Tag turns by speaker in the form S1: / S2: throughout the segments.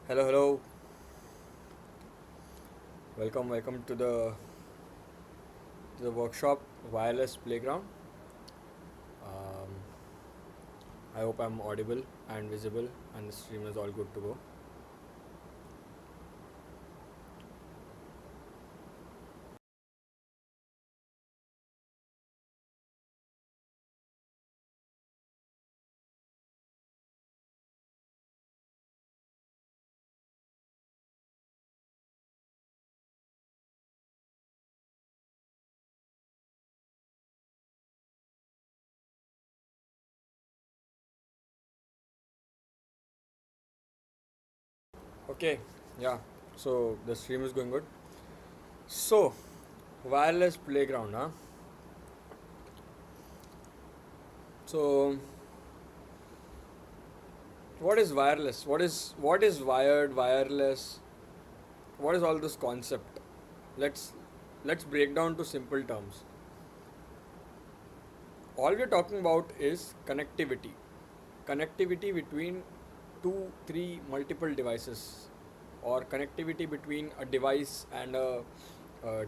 S1: Hello, hello. Welcome to the workshop wireless playground. Um, I hope I'm audible and visible, and the stream is all good to go. Okay, yeah. So the stream is going good. So wireless playground, huh? So what is wireless? What is wired, wireless? What is all this concept? Let's let's break down to simple terms. All we're talking about is connectivity between two, three, multiple devices, or connectivity between a device and a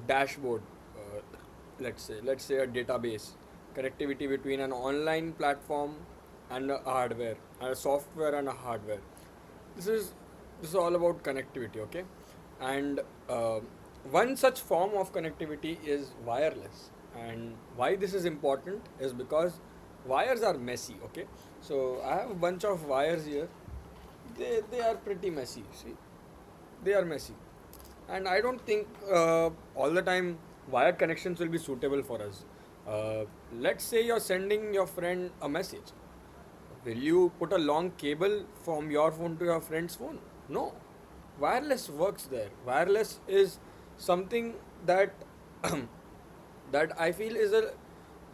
S1: dashboard. Uh, let's say a database, connectivity between an online platform and a hardware, and a software and a hardware. This is this is all about connectivity, okay? And one such form of connectivity is wireless. And why this is important is because wires are messy, okay? So I have a bunch of wires here. They are pretty messy. See, they are messy, and I don't think all the time wired connections will be suitable for us. Uh, let's say you're sending your friend a message. Will you put a long cable from your phone to your friend's phone? No. Wireless works there. Wireless is something that that I feel is a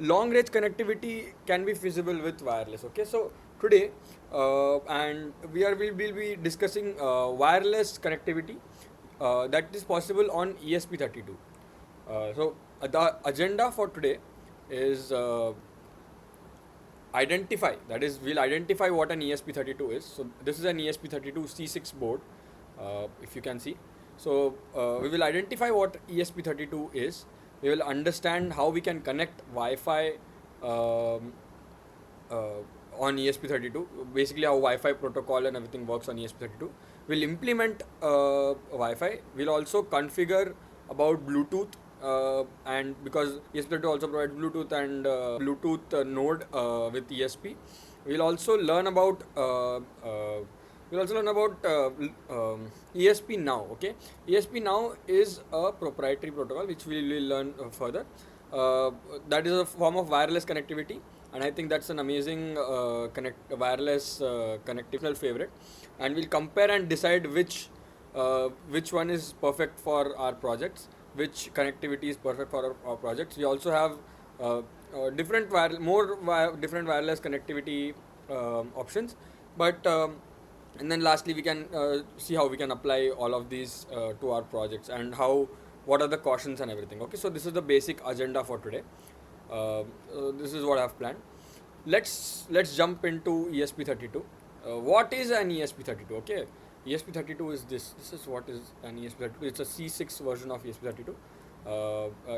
S1: long range connectivity can be feasible with wireless. Okay, so today and we will be discussing wireless connectivity that is possible on ESP32. The agenda for today is identify, that is, we'll identify what an ESP32 is. So this is an ESP32 C6 board, if you can see. So we will identify what ESP32 is. We will understand how we can connect Wi-Fi um, on ESP32, basically how Wi-Fi protocol and everything works on ESP32. We'll implement Wi-Fi. We'll also configure about Bluetooth, and because ESP32 also provides Bluetooth and Bluetooth node with ESP. We'll also learn about ESP-NOW. Okay, ESP-NOW is a proprietary protocol which we will learn further. That is a form of wireless connectivity, and I think that's an amazing wireless connectivity favorite. And we'll compare and decide which one is perfect for our projects, which connectivity is perfect for our projects. We also have different wireless connectivity options, but and then lastly we can see how we can apply all of these to our projects, and how what are the cautions and everything. Okay, so this is the basic agenda for today. This is what I've planned. Let's jump into ESP32. What is an ESP32? Okay, ESP32 is this. This is what is an ESP32. It's a C6 version of ESP32.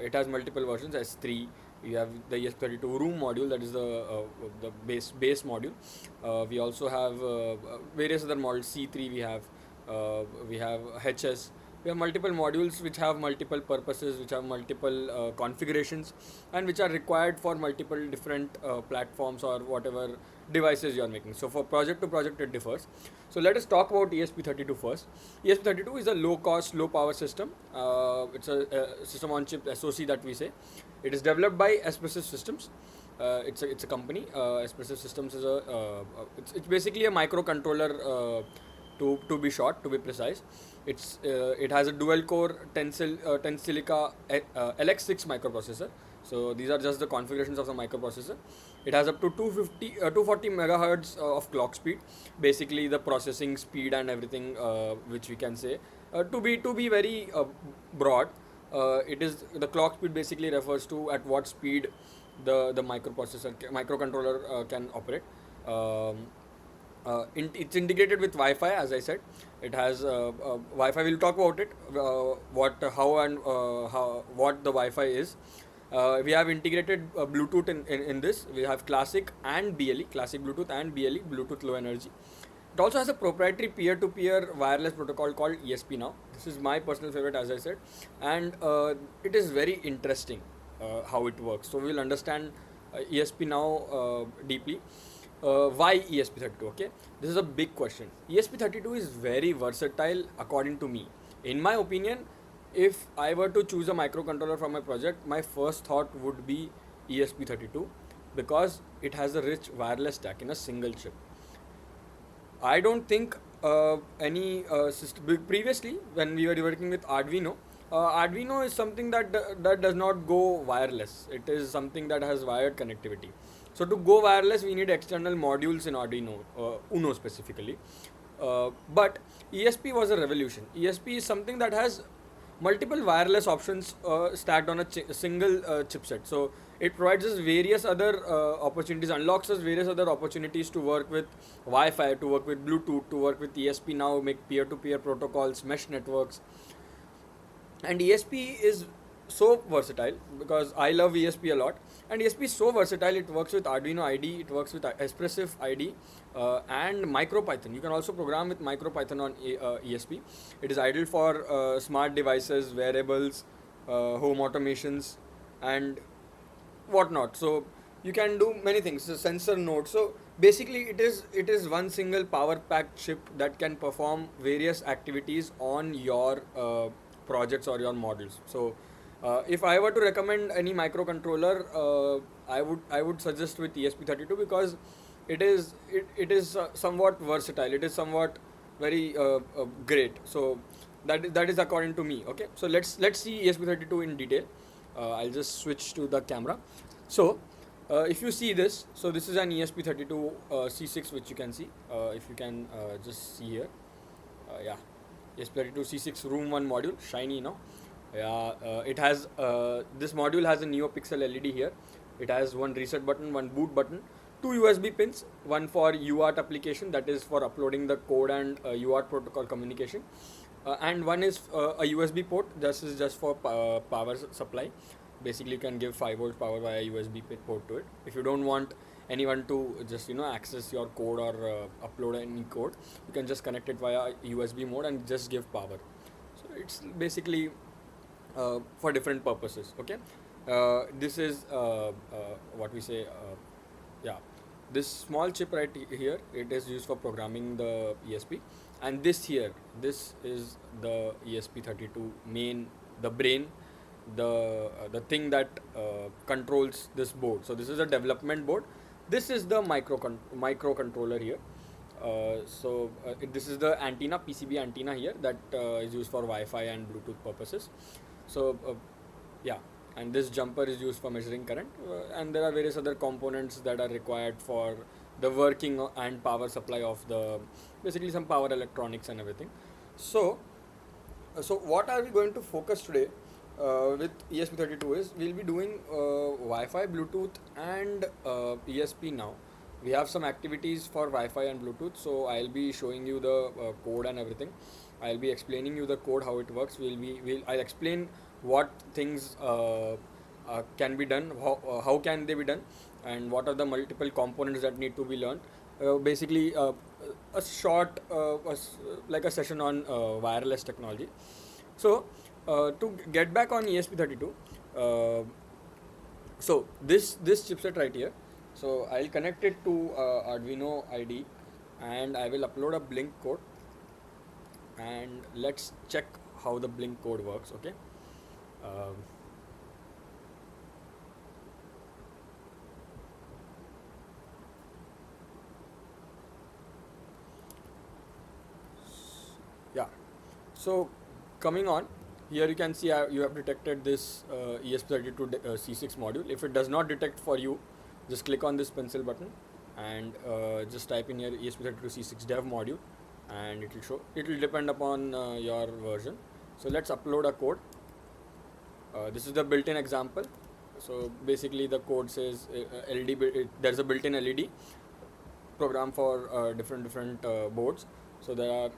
S1: It has multiple versions. S3. You have the ESP32 room module, that is the base module. We also have various other models. C3 we have HS. We have multiple modules which have multiple purposes, which have multiple configurations, and which are required for multiple different platforms or whatever devices you are making. So for project to project it differs. So let us talk about ESP32 first. ESP32 is a low cost, low power system. It's a system on chip SoC that we say. It is developed by Espressif Systems. It's a company. Espressif Systems is it's basically a microcontroller, to be short, to be precise. It has a dual core Tensilica LX6 microprocessor. So these are just the configurations of the microprocessor. It has up to 240 megahertz of clock speed, basically the processing speed and everything, which we can say, to be very broad. It is the clock speed basically refers to at what speed the microcontroller can operate. Um, It's integrated with Wi-Fi, as I said. It has Wi-Fi. We'll talk about it. How, and what the Wi-Fi is. We have integrated Bluetooth in this. We have classic and BLE, classic Bluetooth and BLE, Bluetooth Low Energy. It also has a proprietary peer-to-peer wireless protocol called ESP-NOW. This is my personal favorite, as I said, and it is very interesting how it works. So we will understand ESP-NOW deeply. Why ESP32? Okay, this is a big question. ESP32 is very versatile according to me. In my opinion, if I were to choose a microcontroller for my project, my first thought would be ESP32 because it has a rich wireless stack in a single chip. I don't think any system previously when we were working with Arduino. Arduino is something that does not go wireless. It is something that has wired connectivity. So to go wireless, we need external modules in Arduino, Uno specifically. But ESP was a revolution. ESP is something that has multiple wireless options stacked on a single chipset. So it provides us various other opportunities, unlocks us various other opportunities to work with Wi-Fi, to work with Bluetooth, to work with ESP-NOW, make peer-to-peer protocols, mesh networks. And ESP is so versatile because I love ESP a lot. And ESP is so versatile, it works with Arduino IDE, it works with Expressive IDE and MicroPython. You can also program with MicroPython on ESP. It is ideal for smart devices, wearables, home automations, and whatnot. So you can do many things. It's a sensor node. So basically, it is one single power packed chip that can perform various activities on your projects or your models. So if I were to recommend any microcontroller, I would suggest with ESP32 because it is somewhat versatile. It is somewhat very great. So that is according to me. Okay. So let's see ESP32 in detail. I'll just switch to the camera. So if you see this, so this is an ESP32 C6, which you can see. If you can just see here, yeah, ESP32 C6 Room 1 module, shiny now. Yeah, it has this module has a NeoPixel LED here. It has one reset button, one boot button, two USB pins, one for UART application, that is for uploading the code and UART protocol communication, and one is a USB port. This is just for power supply. Basically, you can give 5 volt power via USB port to it. If you don't want anyone to just access your code or upload any code, you can just connect it via USB mode and just give power. So it's basically for different purposes. Okay, this is what we say. Yeah, this small chip right here, it is used for programming the ESP, and this here, this is the ESP32 main, the brain, the thing that controls this board. So this is a development board. This is the microcontroller here. This is the antenna, PCB antenna here, that is used for Wi-Fi and Bluetooth purposes. So yeah, and this jumper is used for measuring current, and there are various other components that are required for the working and power supply of the, basically some power electronics and everything. So what are we going to focus today with ESP32 is we'll be doing Wi-Fi, Bluetooth, and ESP-NOW. We have some activities for Wi-Fi and Bluetooth, so I'll be showing you the code and everything. I'll be explaining you the code, how it works. I'll explain what things can be done, how can they be done, and what are the multiple components that need to be learned. Basically, a short like a session on wireless technology. So to get back on ESP32, so this chipset right here. So I'll connect it to Arduino IDE, and I will upload a Blink code, and let's check how the Blink code works. Okay. Yeah. So coming on here, you can see you have detected this ESP32 C6 module. If it does not detect for you, just click on this pencil button and just type in here ESP32 C6 dev module, and it will show. It will depend upon your version. So let's upload a code. This is the built-in example. So basically the code says LED, there's a built-in LED. program for different boards. So there are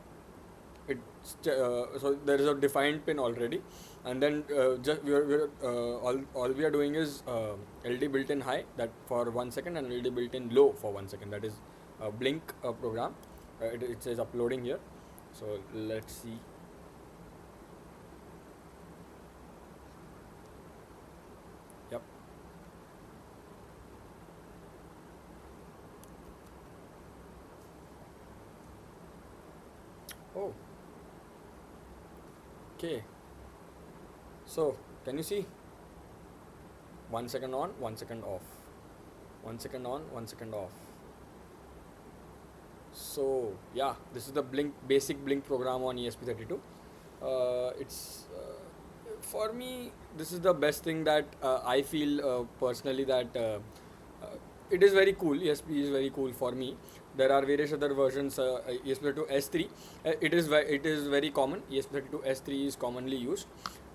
S1: so there is a defined pin already, and then just all we are doing is LD built-in high, that for 1 second, and LD built-in low for 1 second. That is a blink program. It says uploading here. So let's see. Yep. Oh. Okay. So can you see? 1 second on, 1 second off. 1 second on, 1 second off. So yeah, this is the blink basic blink program on ESP32. It's for me, this is the best thing that I feel personally, that it is very cool. ESP is very cool for me. There are various other versions. ESP32 S3, it is very common. ESP32 S3 is commonly used.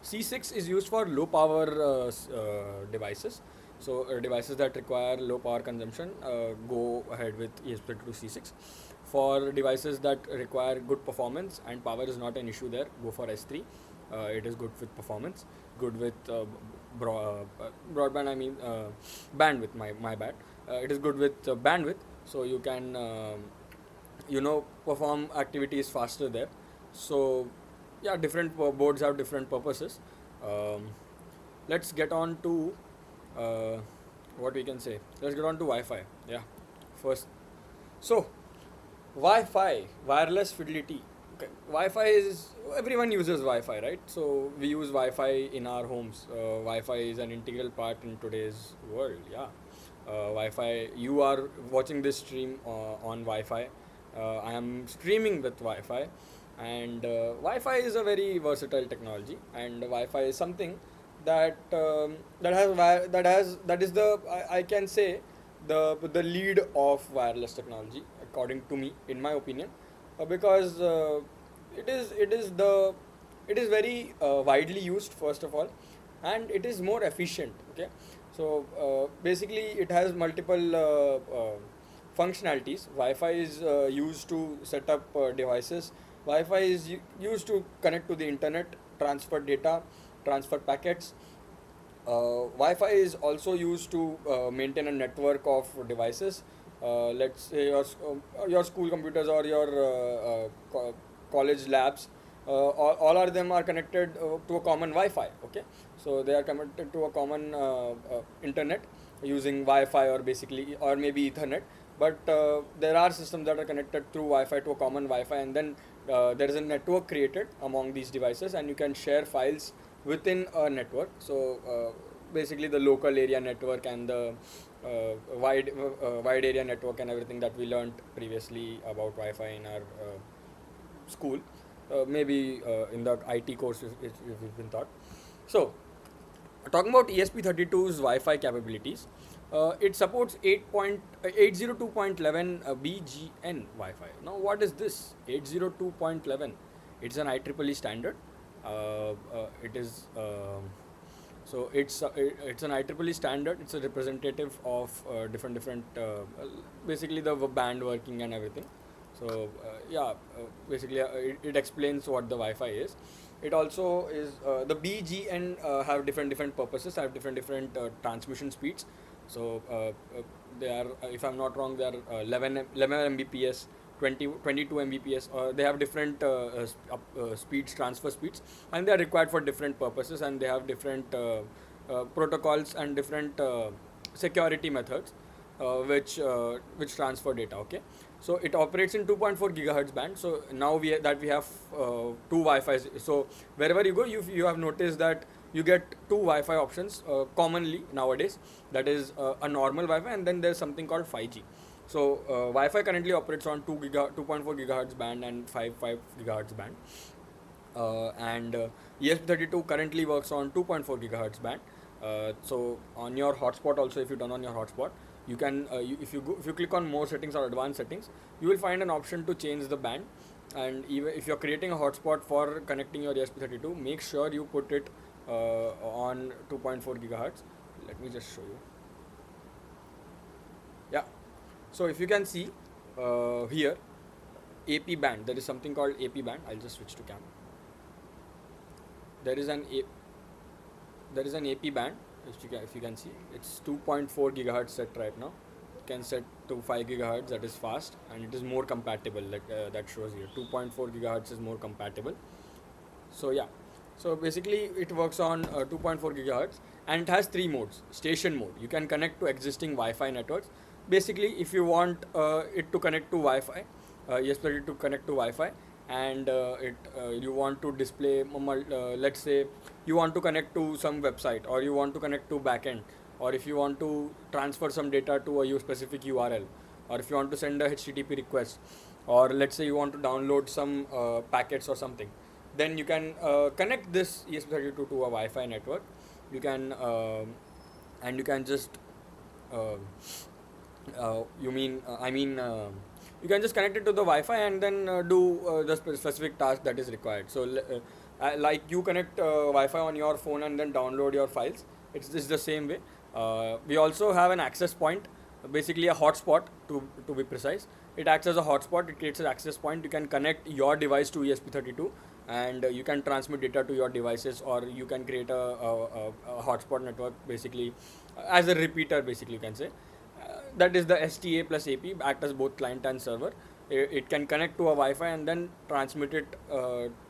S1: C6 is used for low power devices. So devices that require low power consumption, go ahead with ESP32 C6. For devices that require good performance and power is not an issue there, go for S3. It is good with performance, good with broadband. I mean bandwidth. My bad. It is good with bandwidth, so you can perform activities faster there. So yeah, different boards have different purposes. Um, let's get on to uh, what we can say. Let's get on to Wi-Fi. Yeah, first. So Wi-Fi, wireless fidelity. Okay. Wi-Fi is, everyone uses Wi-Fi, right? So we use Wi-Fi in our homes. Wi-Fi is an integral part in today's world. Yeah. Wi-Fi. You are watching this stream on Wi-Fi. I am streaming with Wi-Fi, and Wi-Fi is a very versatile technology. And Wi-Fi is something that that is the, I can say, the lead of wireless technology, according to me, in my opinion, because it is very widely used, first of all, and it is more efficient. Okay, so basically it has multiple functionalities. Wi-Fi is used to set up devices. Wi-Fi is used to connect to the internet, transfer data, transfer packets. Wi-Fi is also used to maintain a network of devices. Let's say your school computers or your college labs. All of them are connected to a common Wi-Fi. Okay, so they are connected to a common internet using Wi-Fi, or basically, or maybe Ethernet. But there are systems that are connected through Wi-Fi to a common Wi-Fi, and then there is a network created among these devices, and you can share files within a network. So basically, the local area network and the wide area network and everything that we learned previously about Wi-Fi in our school, maybe in the IT course, if it's been taught. So talking about ESP32's Wi-Fi capabilities, it supports 802.11 BGN Wi-Fi. Now, what is this 802.11? It's an IEEE standard. It is it's an IEEE standard. It's a representative of different basically the band working and everything. So basically it explains what the Wi-Fi is. It also is the BGN have different purposes, have different transmission speeds. So they are, if I'm not wrong, they are 11 Mbps, 22 Mbps. They have different speeds, transfer speeds, and they are required for different purposes, and they have different protocols and different security methods which transfer data. Okay, so it operates in 2.4 gigahertz band. So now we have two Wi-Fi's. So wherever you go, you have noticed that you get two Wi-Fi options commonly nowadays. That is a normal Wi-Fi, and then there's something called 5G. So Wi-Fi currently operates on 2.4 gigahertz band and 5 gigahertz band. And ESP32 currently works on 2.4 gigahertz band. So on your hotspot also, if you turn on your hotspot, you can if you click on more settings or advanced settings, you will find an option to change the band. And even if you're creating a hotspot for connecting your ESP32, make sure you put it on 2.4 gigahertz. Let me just show you. Yeah, so if you can see, here AP band. There is something called AP band. I'll just switch to cam. There is an AP band. If you can see, it's 2.4 gigahertz set right now. You can set to 5 gigahertz. That is fast, and it is more compatible. That shows here 2.4 gigahertz is more compatible. So yeah, so basically it works on 2.4 gigahertz, and it has 3 modes. Station mode, you can connect to existing Wi-Fi networks. Basically, if you want it to connect to Wi-Fi, ESP32 to connect to Wi-Fi, and you want to display, let's say you want to connect to some website, or you want to connect to backend, or if you want to transfer some data to a specific URL, or if you want to send a HTTP request, or let's say you want to download some packets or something, then you can connect this ESP32 to a Wi-Fi network. You can and you can just you can just connect it to the Wi-Fi and then do the specific task that is required. So like you connect Wi-Fi on your phone and then download your files. It's the same way. We also have an access point, basically a hotspot to be precise. It acts as a hotspot. It creates an access point. You can connect your device to ESP32, and you can transmit data to your devices, or you can create a hotspot network, basically as a repeater, basically you can say. That is the STA plus AP, act as both client and server. It can connect to a Wi-Fi and then transmit it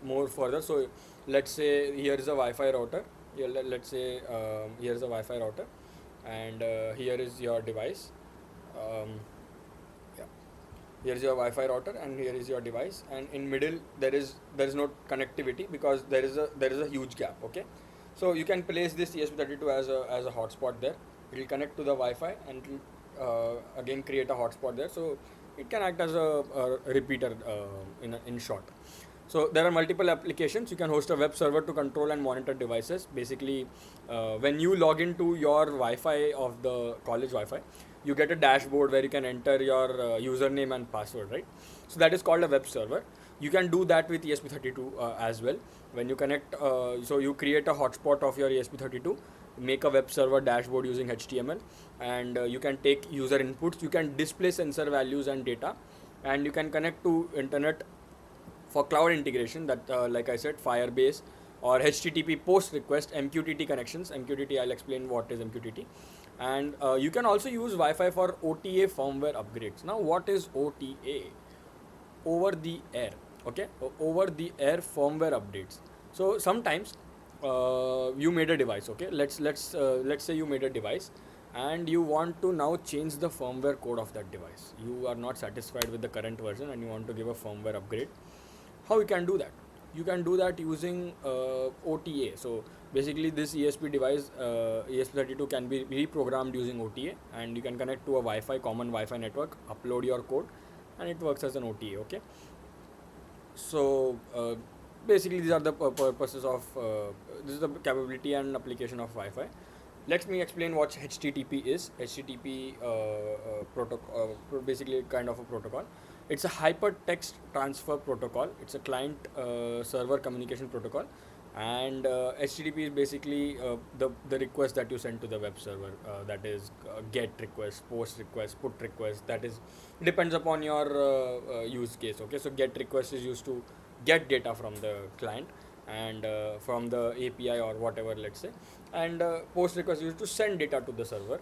S1: more further. So let's say here is a Wi-Fi router. Let's say here is a Wi-Fi router, and here is your device. Yeah, here is your Wi-Fi router, and here is your device. And in middle there is no connectivity because there is a huge gap. Okay, so you can place this ESP32 as a hotspot there. It will connect to the Wi-Fi and it will again create a hotspot there. So it can act as a repeater in short. So there are multiple applications. You can host a web server to control and monitor devices. Basically, when you log into your Wi-Fi of the college Wi-Fi, you get a dashboard where you can enter your username and password, right? So that is called a web server. You can do that with ESP32 as well. When you connect, so you create a hotspot of your ESP32, make a web server dashboard using HTML, and you can take user inputs. You can display sensor values and data, and you can connect to internet for cloud integration, that like I said, Firebase or HTTP post request, MQTT connections. MQTT, I'll explain what is MQTT. And you can also use Wi-Fi for OTA firmware upgrades. Now what is OTA? Over the air. Okay, over the air firmware updates. So sometimes you made a device. Okay, let's say you made a device and you want to now change the firmware code of that device. You are not satisfied with the current version and you want to give a firmware upgrade. How you can do that? You can do that using OTA. So basically this ESP device, ESP32 can be reprogrammed using OTA, and you can connect to a Wi-Fi, common Wi-Fi network, upload your code, and it works as an OTA. Okay. So basically these are the purposes of this is the capability and application of Wi-Fi. Let me explain what HTTP is. HTTP protocol, basically kind of a protocol. It's a hypertext transfer protocol. It's a client server communication protocol, and HTTP is basically the request that you send to the web server. That is get request, post request, put request. That is depends upon your use case. Okay, so get request is used to get data from the client and from the API or whatever, let's say, and post request is used to send data to the server.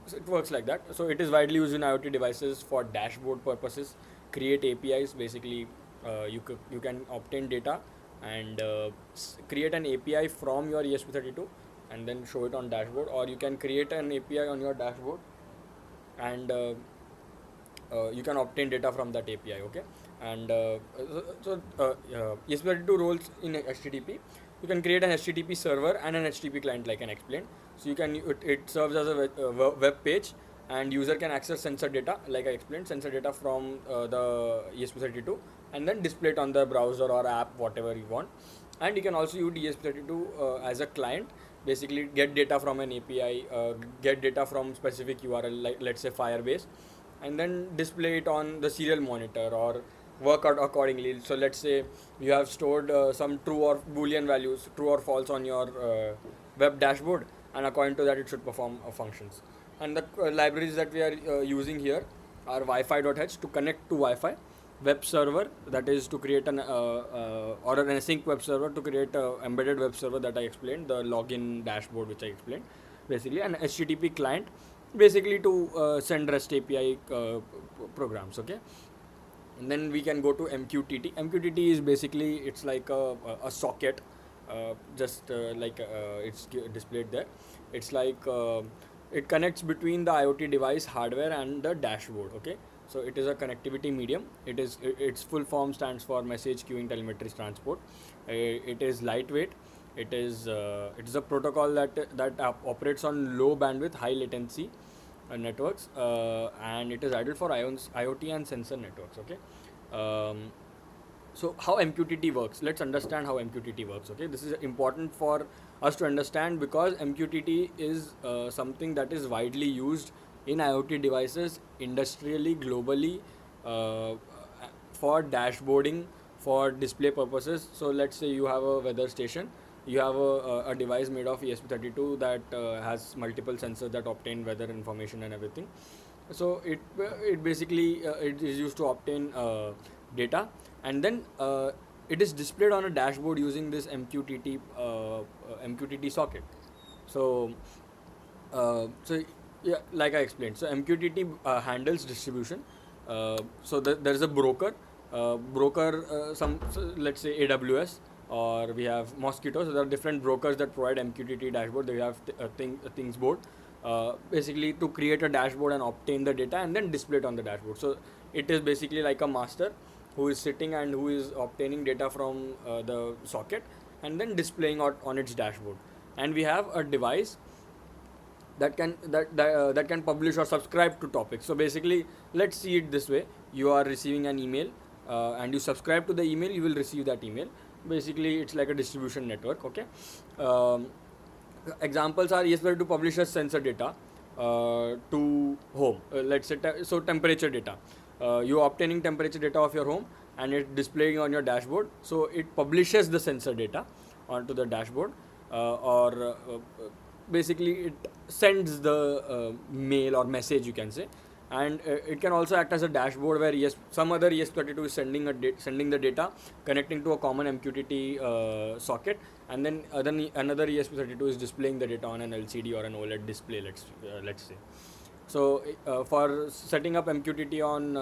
S1: So it works like that. So it is widely used in IoT devices for dashboard purposes. Create APIs. Basically, you can obtain data and create an API from your ESP32 and then show it on dashboard, or you can create an API on your dashboard and you can obtain data from that API. Okay, and ESP32 roles in HTTP. You can create an HTTP server and an HTTP client, like I explained. So you can it serves as a web page, and user can access sensor data, like I explained, sensor data from the ESP32, and then display it on the browser or app, whatever you want. And you can also use ESP32 as a client. Basically, get data from an API, get data from specific URL, like let's say Firebase, and then display it on the serial monitor or work out accordingly. So let's say you have stored some true or boolean values, true or false, on your web dashboard, and according to that it should perform functions. And the libraries that we are using here our Wi-Fi.h to connect to Wi-Fi, web server, that is to create an or an async web server to create a embedded web server that I explained, the login dashboard which I explained, basically an HTTP client, basically to send REST API programs. Okay, and then we can go to MQTT. MQTT is basically, it's like a socket, just like it's displayed there. It's like it connects between the IoT device hardware and the dashboard. Okay, so it is a connectivity medium. Its full form stands for message queuing telemetry transport. It is lightweight. It is a protocol that operates on low bandwidth, high latency networks, and it is ideal for IoT and sensor networks. Okay, so how MQTT works? Let's understand how MQTT works. Okay, this is important for us to understand because MQTT is something that is widely used in IoT devices, industrially, globally, uh, for dashboarding, for display purposes. So let's say you have a weather station, you have a device made of ESP32 that has multiple sensors that obtain weather information and everything. So it basically it is used to obtain data, and then it is displayed on a dashboard using this MQTT socket. So so yeah, like I explained, so MQTT handles distribution. There is a broker, so let's say AWS, or we have Mosquito. So there are different brokers that provide MQTT dashboard. They have things board, basically to create a dashboard and obtain the data and then display it on the dashboard. So it is basically like a master who is sitting and who is obtaining data from the socket and then displaying on its dashboard. And we have a device that can publish or subscribe to topics. So basically, let's see it this way: you are receiving an email, and you subscribe to the email, you will receive that email. Basically, it's like a distribution network. Okay, examples are ESP-NOW publishes sensor data to home. Let's say so temperature data. You're obtaining temperature data of your home and it's displaying on your dashboard. So it publishes the sensor data onto the dashboard, or basically it sends the mail or message, you can say. And it can also act as a dashboard where some other ESP32 is sending the data, connecting to a common MQTT socket, and then another ESP32 is displaying the data on an LCD or an OLED display, let's say. So for setting up MQTT on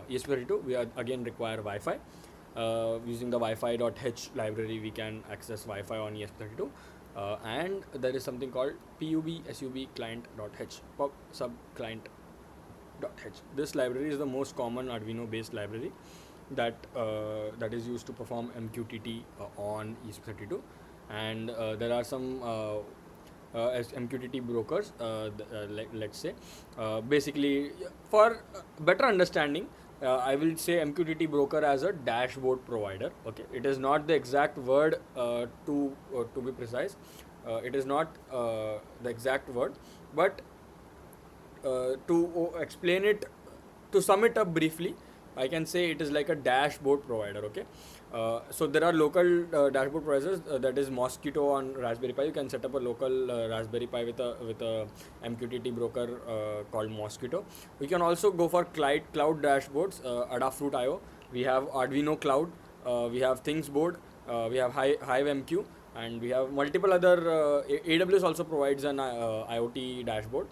S1: ESP32, we again require Wi-Fi. Using the Wi-Fi.h library, we can access Wi-Fi on ESP32. And there is something called pub client.h, pub sub client.h. This library is the most common Arduino based library that is used to perform MQTT on ESP32. And there are some as MQTT brokers, let's say. Basically, for better understanding, I will say MQTT broker as a dashboard provider. Okay, it is not the exact word, to be precise. It is not the exact word, but to explain it, to sum it up briefly, I can say it is like a dashboard provider. Okay, so there are local dashboard providers, that is Mosquito on Raspberry Pi. You can set up a local Raspberry Pi with a MQTT broker called Mosquito. We can also go for cloud dashboards, Adafruit.io. We have Arduino Cloud. We have Things Board. We have HiveMQ, and we have multiple other. AWS also provides an IoT dashboard.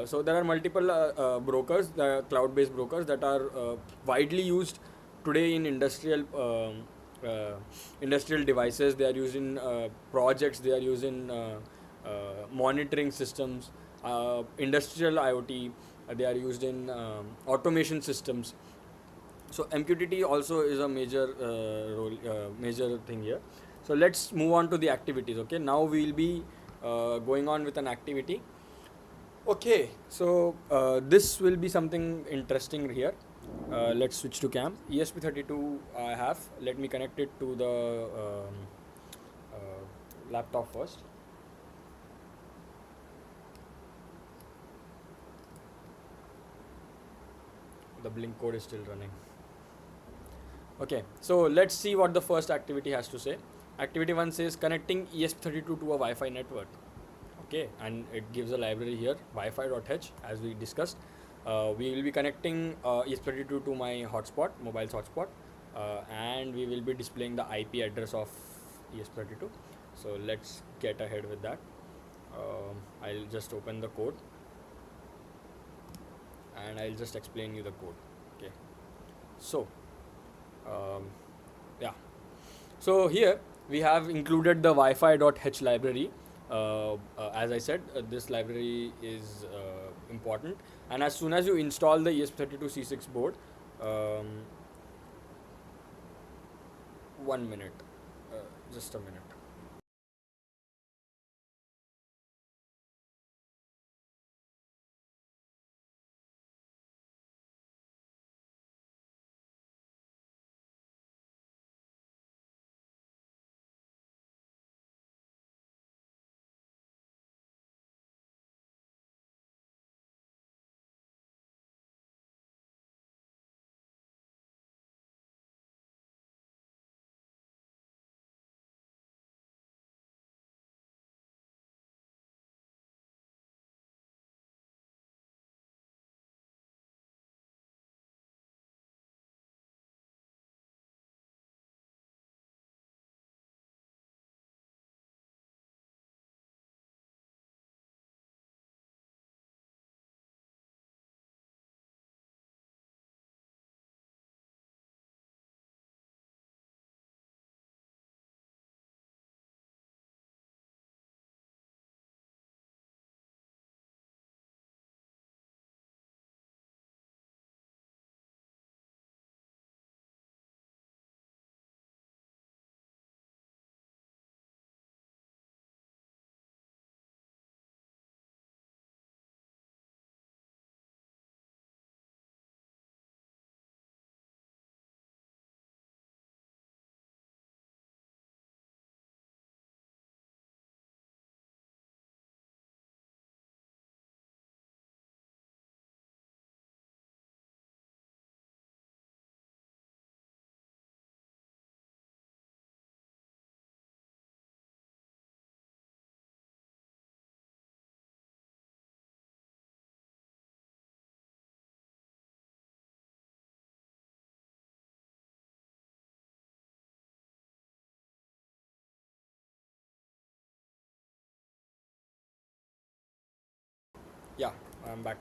S1: So there are multiple brokers, the cloud-based brokers that are widely used today in industrial devices. They are used in projects. They are used in monitoring systems, industrial IoT. They are used in automation systems. So MQTT also is a major major thing here. So let's move on to the activities. Okay, now we will be going on with an activity. Okay, so this will be something interesting here. Let's switch to cam. ESP32 I have. Let me connect it to uh, laptop first. The blink code is still running. Okay, so let's see what the first activity has to say. Activity 1 says connecting ESP32 to a Wi-Fi network. Okay, and it gives a library here, Wi-Fi.h, as we discussed. We will be connecting ESP32 to my hotspot, mobile's hotspot, and we will be displaying the IP address of ESP32. So let's get ahead with that. I'll just open the code and I'll just explain you the code. Okay. So um, yeah. So here we have included the Wi-Fi.h library. As I said, this library is important, and as soon as you install the ESP32C6 board, um, 1 minute, just a minute. Yeah, I'm back.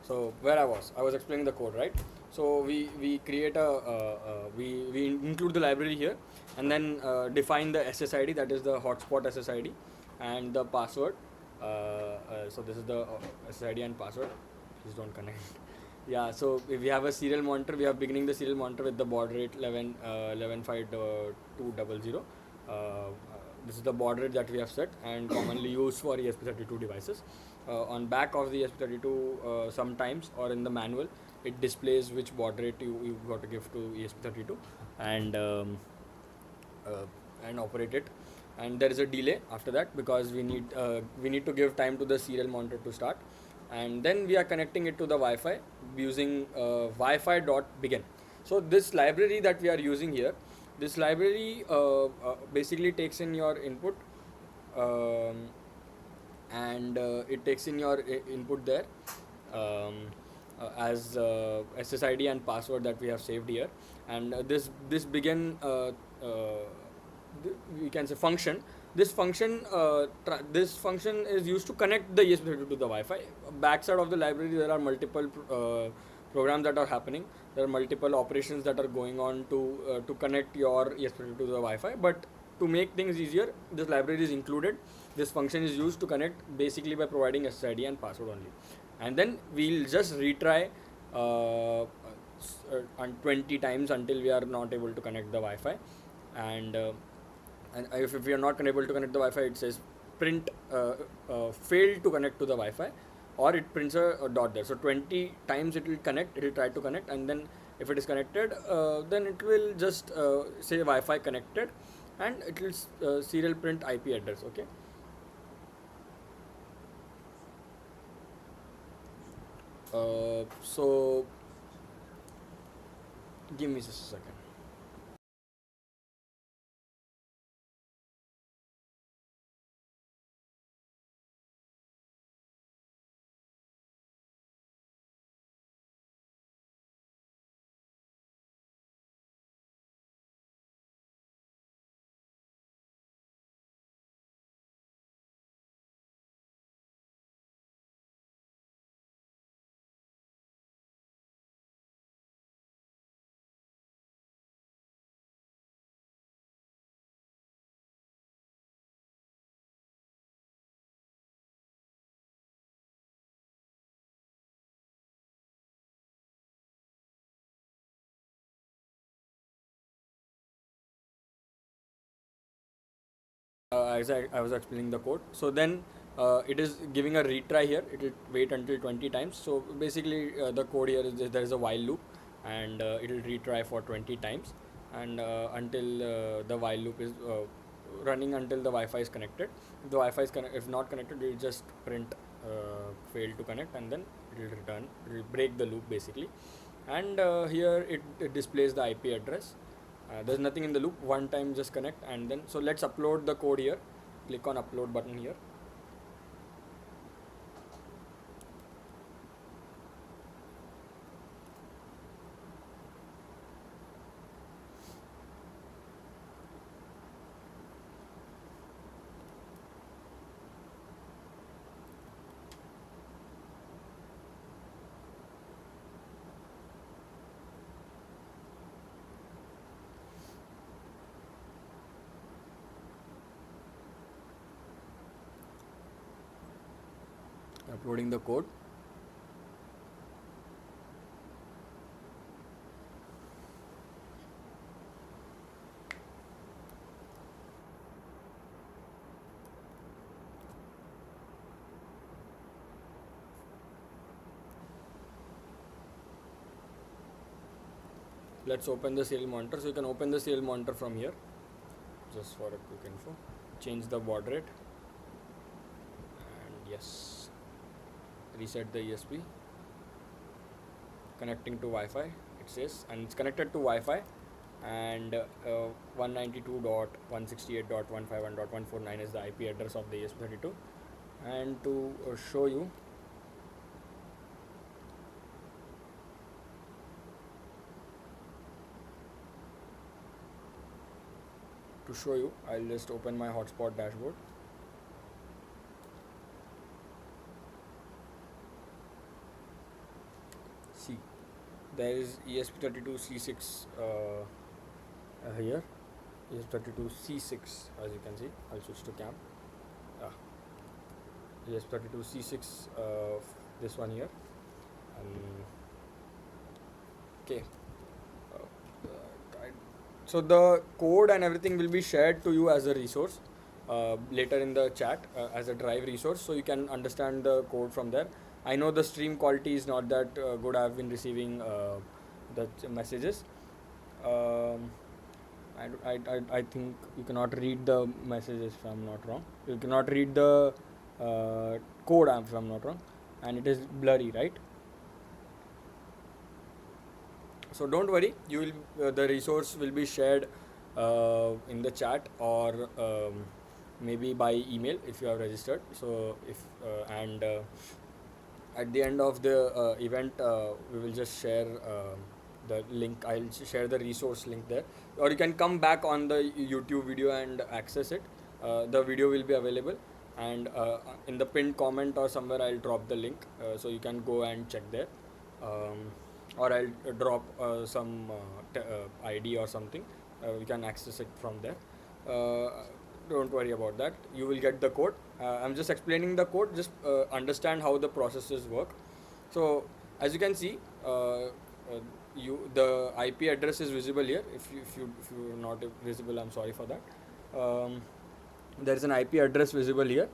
S1: So where I was explaining the code, right? So we create we include the library here, and then define the SSID, that is the hotspot SSID, and the password. So this is the SSID and password. Please don't connect. Yeah. So if we have a serial monitor, we are beginning the serial monitor with the baud rate 11.200. This is the baud rate that we have set and commonly used for ESP32 devices. On back of the ESP32, sometimes or in the manual, it displays which baud rate you got to give to ESP32, and uh, and operate it. And there is a delay after that because we need to give time to the serial monitor to start, and then we are connecting it to the Wi-Fi using Wi-Fi dot begin. So this library that we are using here, this library basically takes in your input, um, and it takes in your input there, um, as SSID and password that we have saved here, and this begin we can say function. This function is used to connect the ESP32 to the Wi-Fi. Backside of the library, there are multiple programs that are happening. There are multiple operations that are going on to connect your ESP32 to the Wi-Fi. But to make things easier, this library is included. This function is used to connect basically by providing SSID and password only, and then we'll just retry on 20 times until we are not able to connect the Wi-Fi, and if we are not able to connect the Wi-Fi, it says print failed to connect to the Wi-Fi, or it prints a dot there. So 20 times it will connect, it will try to connect, and then if it is connected, then it will just say Wi-Fi connected, and it will serial print IP address. Okay. So give me just a second. as I was explaining the code. So then it is giving a retry here. It will wait until 20 times. So basically the code here is there is a while loop, and it will retry for 20 times, and until the while loop is running until the Wi-Fi is connected. If the Wi-Fi is if not connected, it will just print failed to connect, and then it will return. It will break the loop basically, and here it displays the IP address. There's nothing in the loop. One time just connect, and then so let's upload the code here. Click on upload button here. Uploading the code. Let's open the serial monitor. So you can open the serial monitor from here. Just for a quick info, change the baud rate, and yes, reset the ESP. Connecting to Wi-Fi, it says, and it's connected to Wi-Fi, and 192.168.151.149 is the IP address of the ESP32. And to show you, I'll just open my hotspot dashboard. See, there is ESP32C6 here. ESP32C6, as you can see. I'll switch to cam. ESP32C6, this one here. Okay. So the code and everything will be shared to you as a resource later in the chat as a drive resource, so you can understand the code from there. I know the stream quality is not that good. I've been receiving the messages. I think you cannot read the messages if I'm not wrong. You cannot read the code if I'm not wrong, and it is blurry, right? So don't worry, you will the resource will be shared in the chat, or maybe by email if you have registered. So if and at the end of the event, we will just share the link. I'll share the resource link there, or you can come back on the YouTube video and access it. The video will be available, and in the pinned comment or somewhere I'll drop the link, so you can go and check there. Or I'll drop some ID or something. You can access it from there. Don't worry about that. You will get the code. I'm just explaining the code. Just understand how the processes work. So as you can see, the IP address is visible here. If you're not visible, I'm sorry for that. There is an IP address visible here.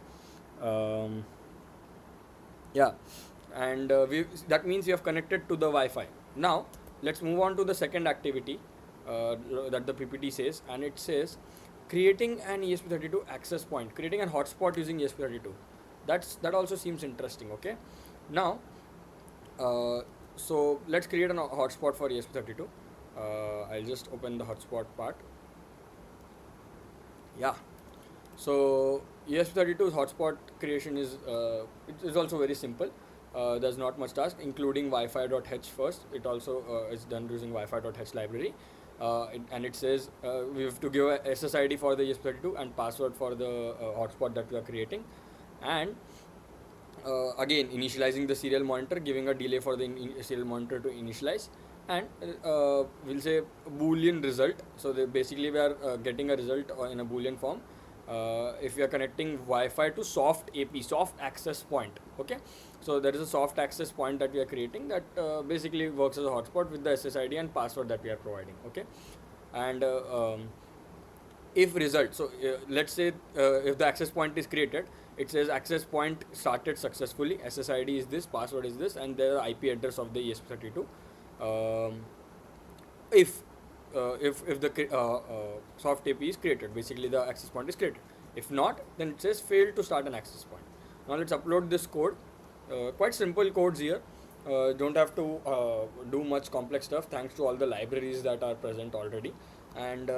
S1: Yeah. And that means we have connected to the Wi-Fi. Now let's move on to the second activity that the PPT says, and it says creating an ESP32 access point, creating a hotspot using ESP32. That also seems interesting. Okay, now so let's create a hotspot for ESP32. I'll just open the hotspot part. Yeah, so ESP32's hotspot creation is it is also very simple. There's not much task, including Wi-Fi.h first. It also is done using Wi-Fi.h library, and it says we have to give a SSID for the ESP32 and password for the hotspot that we are creating, and again initializing the serial monitor, giving a delay for the serial monitor to initialize, and we'll say Boolean result. So basically we are getting a result in a Boolean form. If we are connecting Wi-Fi to soft AP, soft access point. Okay, so there is a soft access point that we are creating that basically works as a hotspot with the SSID and password that we are providing. Okay, and if result, so let's say if the access point is created, it says access point started successfully, SSID is this, password is this, and the IP address of the ESP32. um, if if the soft API is created, basically the access point is created. If not, then it says failed to start an access point. Now let's upload this code. Quite simple codes here. Don't have to do much complex stuff, thanks to all the libraries that are present already. And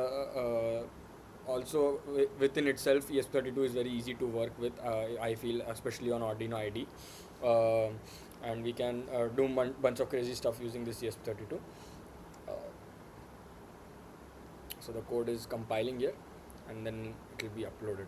S1: also within itself, ESP32 is very easy to work with, I feel, especially on Arduino IDE. And we can do bunch of crazy stuff using this ESP32. So the code is compiling here, and then it will be uploaded.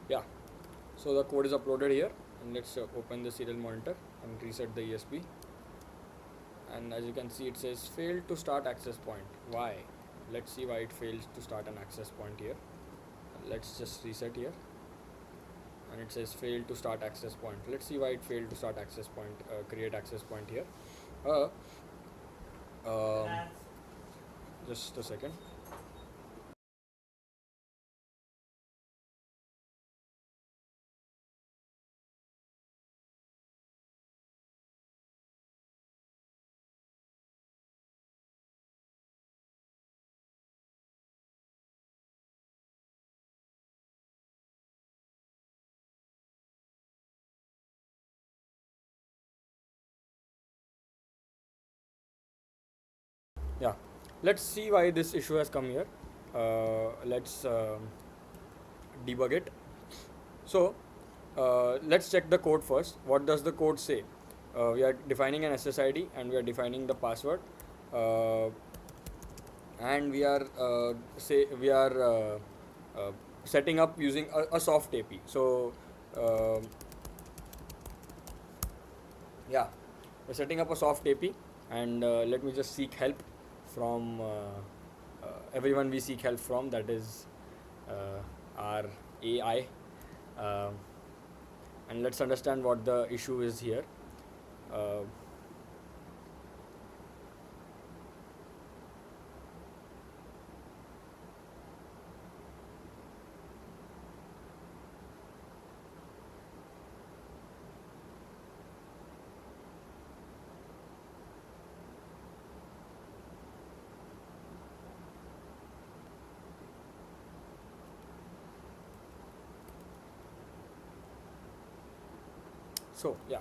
S1: Yeah, so the code is uploaded here, and let's open the serial monitor and reset the ESP. And as you can see, it says failed to start access point. Why? Let's see why it fails to start an access point here. Let's just reset here, and it says failed to start access point. Let's see why it failed to start access point, create access point here. uh, um, just a second. Yeah, let's see why this issue has come here. Let's debug it. So let's check the code first. What does the code say? We are defining an SSID, and we are defining the password, uh, and we are setting up using a soft API. So um yeah, we're setting up a soft API, and let me just seek help from everyone we seek help from, that is our AI. Um and let's understand what the issue is here. Uh, so yeah,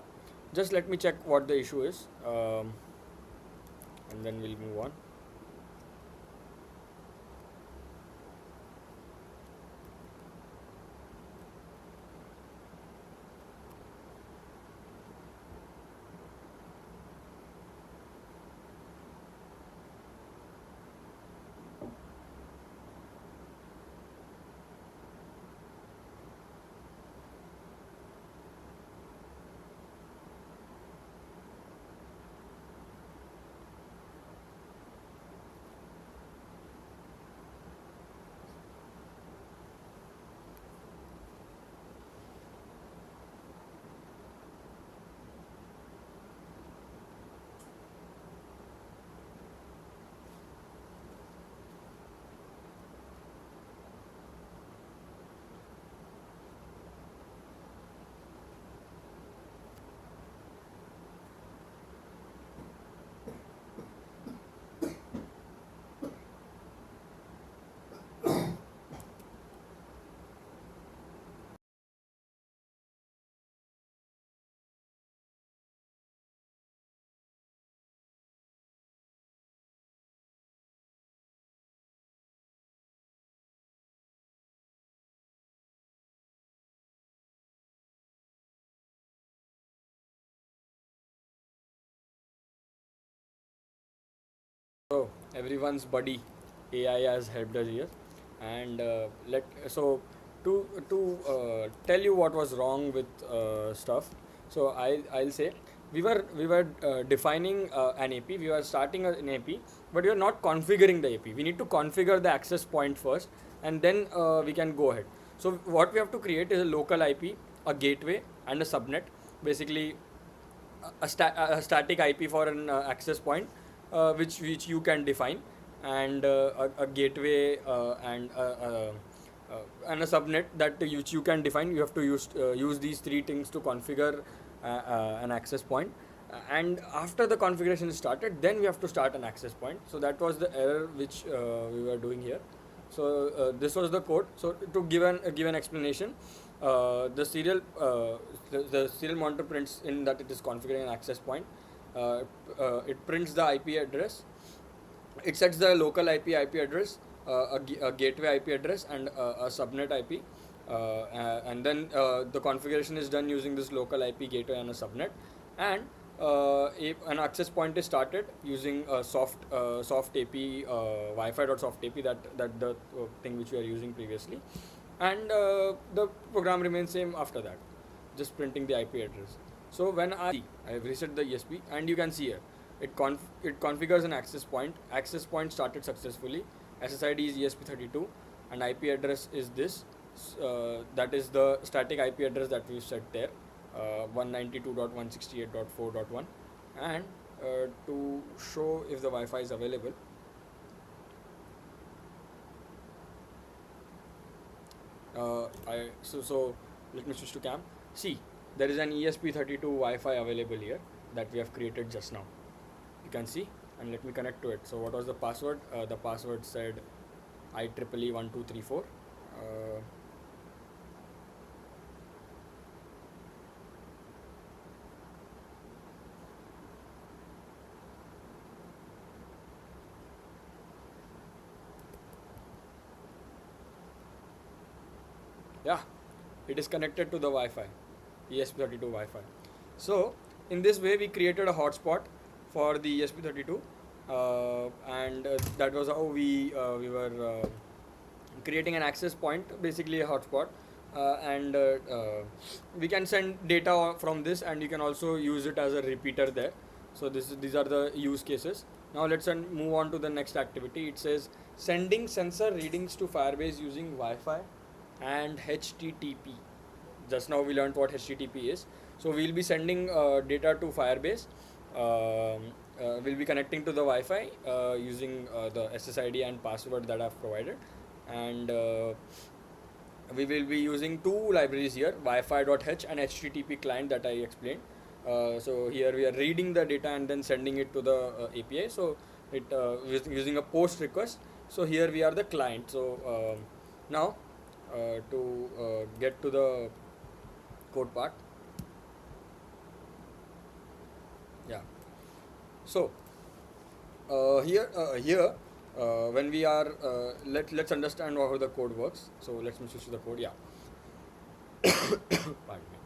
S1: just let me check what the issue is, and then we'll move on. So everyone's buddy AI has helped us here, and let so to tell you what was wrong with stuff. So I'll say we were defining an AP. We were starting an AP, but we are not configuring the AP. We need to configure the access point first, and then we can go ahead. So what we have to create is a local IP, a gateway, and a subnet. Basically, a static IP for an access point, which you can define, and a gateway and a subnet that which you can define. You have to use these three things to configure an access point. And after the configuration is started, then we have to start an access point. So that was the error which we were doing here. So this was the code. So to give an explanation, the the serial monitor prints in that it is configuring an access point. It prints the IP address. It sets the local IP address, a gateway IP address, and a subnet IP. And then the configuration is done using this local IP gateway and a subnet. And an access point is started using soft AP, Wi-Fi.soft AP, that the thing which we are using previously. And the program remains same after that, just printing the IP address. So when I have reset the ESP, and you can see here, it configures an access point. Access point started successfully. SSID is ESP32, and IP address is this. That is the static IP address that we set there, 192.168.4.1. And to show if the Wi-Fi is available, so let me switch to cam. See, there is an ESP32 Wi-Fi available here that we have created just now. You can see, and let me connect to it. So what was the password? The password said IEEE 1234. Yeah, it is connected to the Wi-Fi, ESP32 Wi-Fi. So in this way we created a hotspot for the ESP32, and that was how we were creating an access point, basically a hotspot. And we can send data from this, and you can also use it as a repeater there. So these are the use cases. Now let's move on to the next activity. It says sending sensor readings to Firebase using Wi-Fi and HTTP. Just now we learned what HTTP is. So we'll be sending data to Firebase. We'll be connecting to the Wi-Fi using the SSID and password that I've provided, and we will be using two libraries here, Wi-Fi.h and HTTP client that I explained. So here we are reading the data and then sending it to the API. So it using a post request. So here we are the client. So now to get to the code part. Yeah. So here when we are let's understand how the code works. So let's switch to the code. Yeah. Pardon me.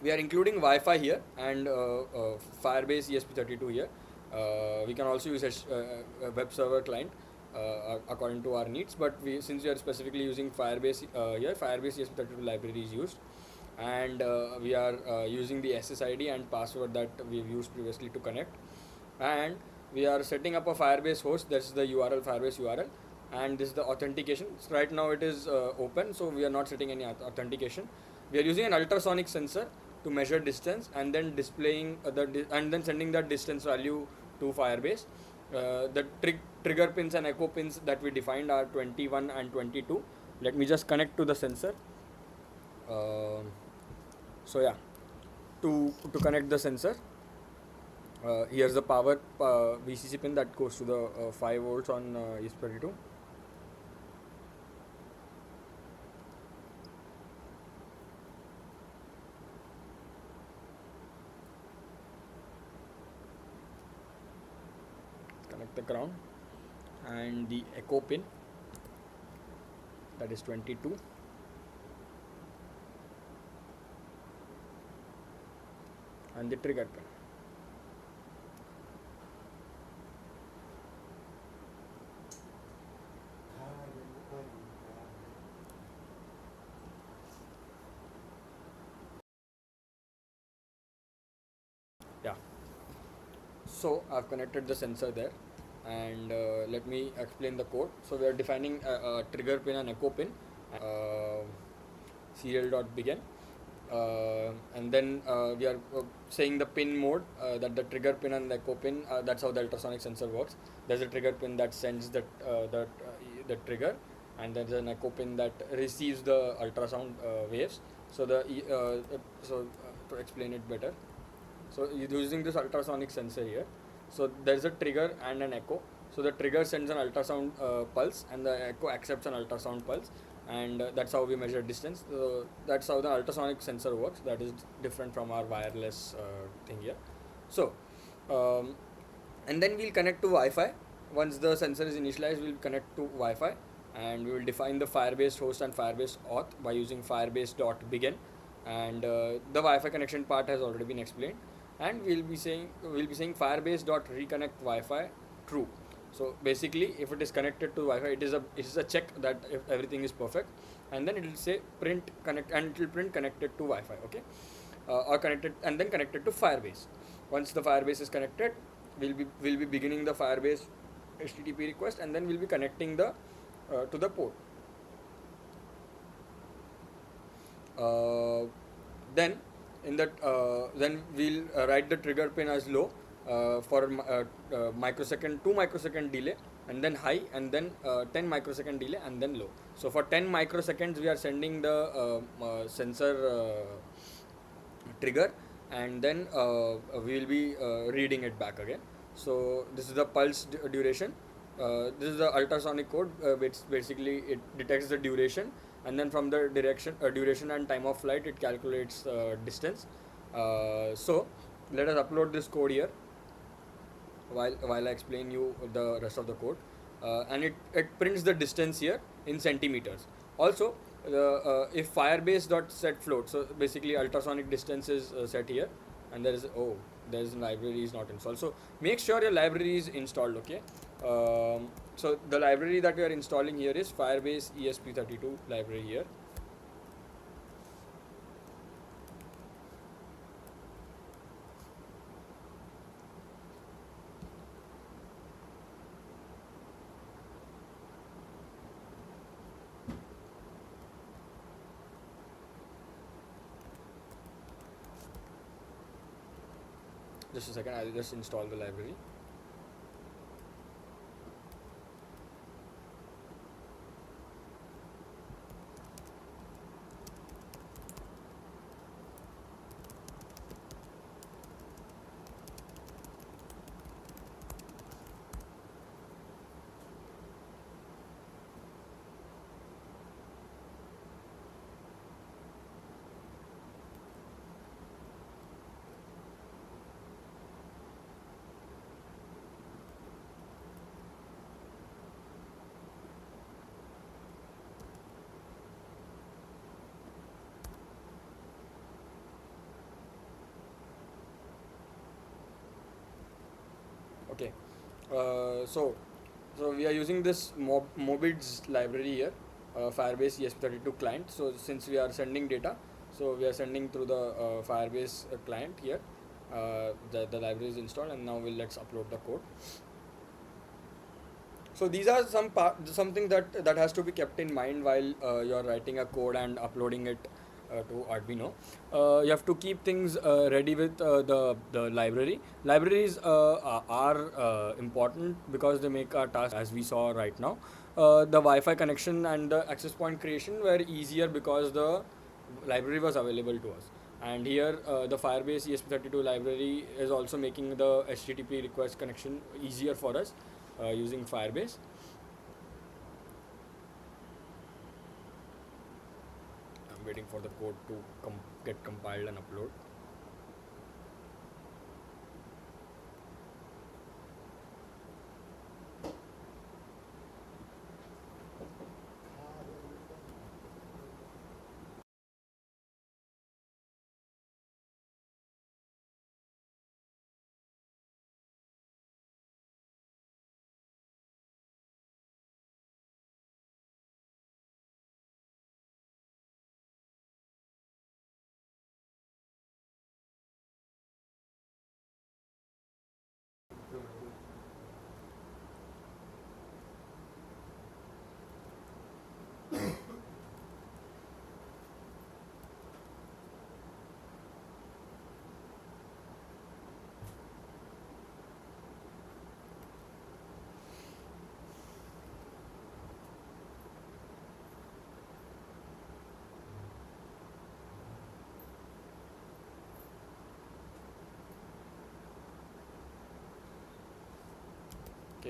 S1: We are including Wi-Fi here and Firebase ESP32 here. We can also use a web server client according to our needs, but since we are specifically using Firebase here, Firebase ESP32 library is used, and we are using the SSID and password that we've used previously to connect, and we are setting up a Firebase host. That's the URL, Firebase URL, and this is the authentication. So right now it is open, so we are not setting any authentication. We are using an ultrasonic sensor to measure distance, and then displaying and then sending that distance value to Firebase. The trigger pins and echo pins that we defined are 21 and 22. Let me just connect to the sensor. So yeah, to connect the sensor, here's the power VCC pin that goes to the 5 volts on ESP32. Connect the ground, and the echo pin, that is 22, and the trigger pin. So I've connected the sensor there, and let me explain the code. So we are defining a trigger pin and echo pin, uh, serial.begin, and then we are saying the pin mode, that the trigger pin and the echo pin. That's how the ultrasonic sensor works. There's a trigger pin that sends the trigger, and there's an echo pin that receives the ultrasound waves. So to explain it better, so using this ultrasonic sensor here, so there's a trigger and an echo. So the trigger sends an ultrasound pulse, and the echo accepts an ultrasound pulse, and that's how we measure distance. That's how the ultrasonic sensor works. That is different from our wireless thing here. So, um, and then we'll connect to Wi-Fi. Once the sensor is initialized, we'll connect to Wi-Fi, and we will define the Firebase host and Firebase auth by using firebase.begin. And the Wi-Fi connection part has already been explained, and we'll be saying firebase.reconnect Wi-Fi true. So basically, if it is connected to Wi-Fi, it is a check that if everything is perfect, and then it will say print connect, and it will print connected to Wi-Fi. Okay, or connected, and then connected to Firebase. Once the Firebase is connected, we'll be beginning the Firebase HTTP request, and then we'll be connecting the to the port. Uh, then in that then we'll write the trigger pin as low for microsecond 2 microsecond delay, and then high, and then 10 microsecond delay, and then low. So for 10 microseconds we are sending the sensor trigger, and then we will be reading it back again. So this is the pulse duration. This is the ultrasonic code, which basically it detects the duration, and then from the duration and time of flight, it calculates distance. So let us upload this code here while I explain you the rest of the code. And it prints the distance here in centimeters. Also, if firebase dot set float, so basically ultrasonic distance is set here, and there's library is not installed. So make sure your library is installed. Okay. So the library that we are installing here is Firebase ESP32 library here. Just a second, I'll just install the library. Okay. So we are using this Mobids library here, Firebase ESP32 client. So since we are sending data, so we are sending through the Firebase client here. The library is installed, and now let's upload the code. So these are something that has to be kept in mind while you are writing a code and uploading it to Arduino. You have to keep things ready with the library. Libraries are important because they make our task, as we saw right now. The Wi-Fi connection and the access point creation were easier because the library was available to us. And here the Firebase ESP32 library is also making the HTTP request connection easier for us using Firebase. I'm waiting for the code to get compiled and upload.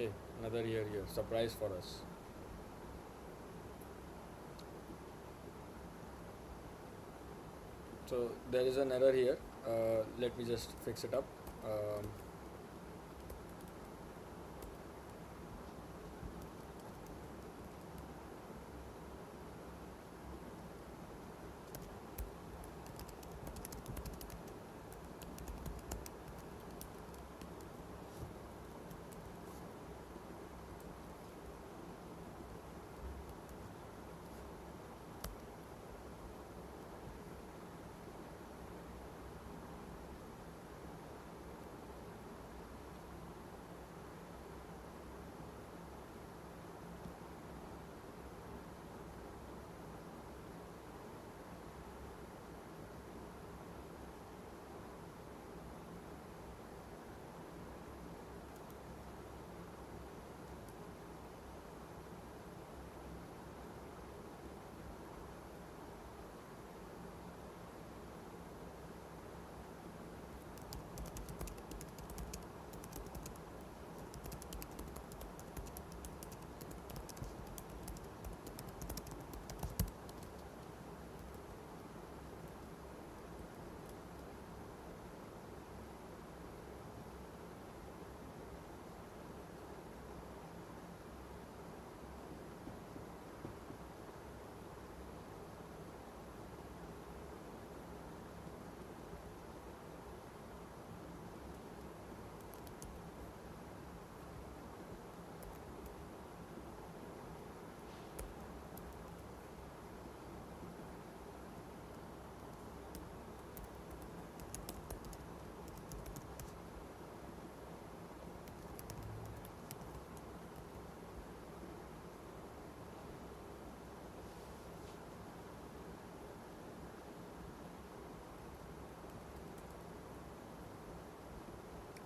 S1: Okay, another year here. Surprise for us. So there is an error here. Let me just fix it up. Um,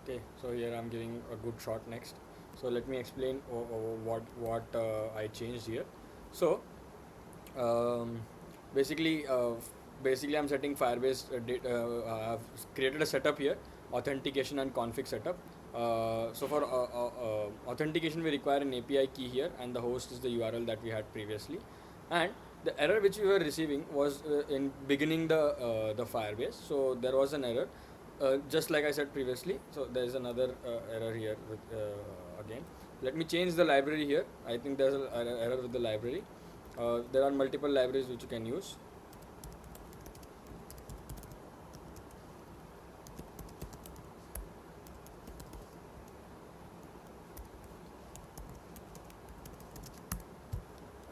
S1: Okay, so here I'm giving a good shot next. So let me explain what I changed here. So um, basically, basically I'm setting Firebase. I've created a setup here, authentication and config setup. So for authentication, we require an API key here, and the host is the URL that we had previously. And the error which we were receiving was in beginning the Firebase. So there was an error, just like I said previously. So there is another error here with again. Let me change the library here. I think there's an error with the library. There are multiple libraries which you can use.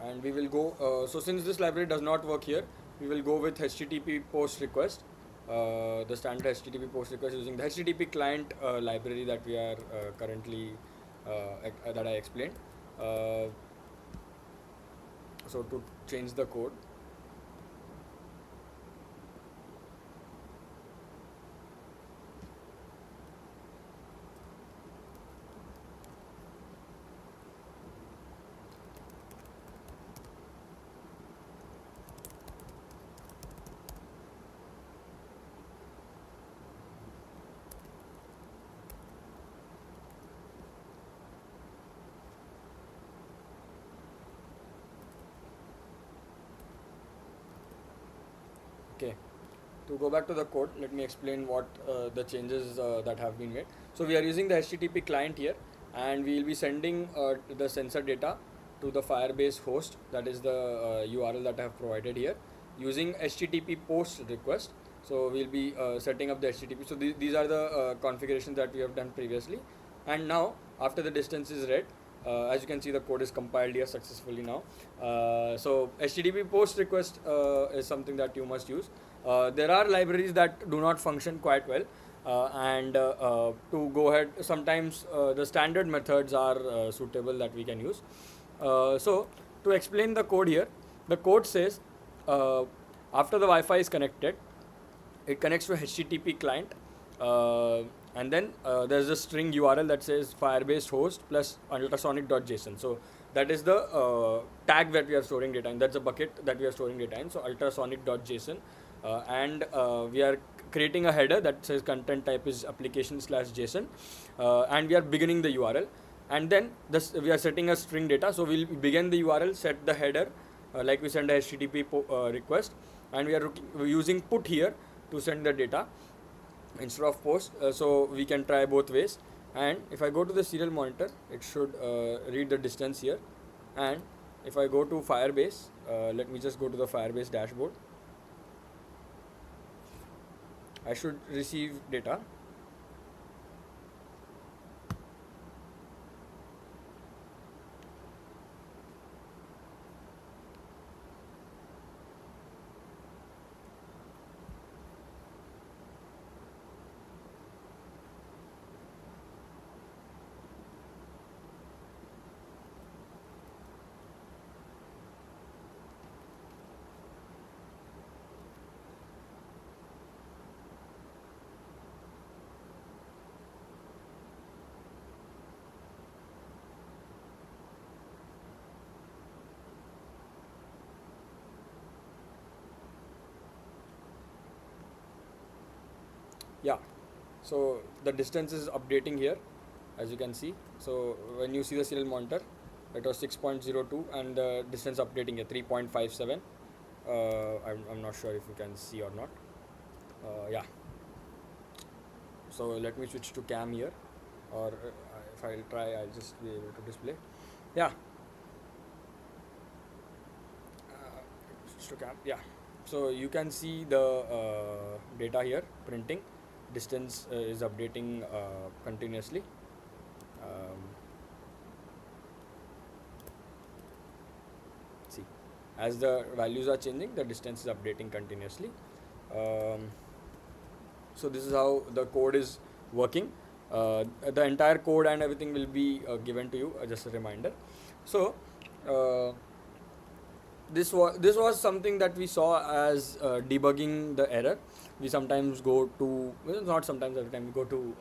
S1: And we will go, so since this library does not work here, we will go with HTTP post request, the standard HTTP post request using the HTTP client library that we are currently that I explained. So to change the code, okay. To go back to the code, let me explain what the changes that have been made. So we are using the HTTP client here, and we will be sending the sensor data to the Firebase host, that is the URL that I have provided here, using HTTP post request. So we'll be setting up the HTTP. So these are the configurations that we have done previously. And now, after the distance is read, as you can see, the code is compiled here successfully now. So HTTP post request is something that you must use. There are libraries that do not function quite well, and to go ahead, sometimes the standard methods are suitable that we can use. So to explain the code here, the code says after the Wi-Fi is connected, it connects to HTTP client, and then there's a string URL that says Firebase host plus ultrasonic.json. So that is the tag that we are storing data in. That's a bucket that we are storing data in. So ultrasonic.json, and we are creating a header that says content type is application/json, and we are beginning the URL. and then this we are setting a string data. So we'll begin the URL, set the header, like we send a HTTP request, and we're using put here to send the data instead of post. So we can try both ways. And if I go to the serial monitor, it should read the distance here. And if I go to Firebase, let me just go to the Firebase dashboard. I should receive data. Yeah, so the distance is updating here, as you can see. So when you see the serial monitor, it was 6.02 and the distance updating here 3.57. I'm not sure if you can see or not. Yeah, so let me switch to cam here, or if I'll try, I'll just be able to display. Yeah, switch to cam. Yeah, so you can see the data here printing. Distance is updating continuously. See, as the values are changing, the distance is updating continuously. So this is how the code is working. The entire code and everything will be given to you, just a reminder. So this was something that we saw as debugging the error. We sometimes go to, well, not sometimes, every time we go to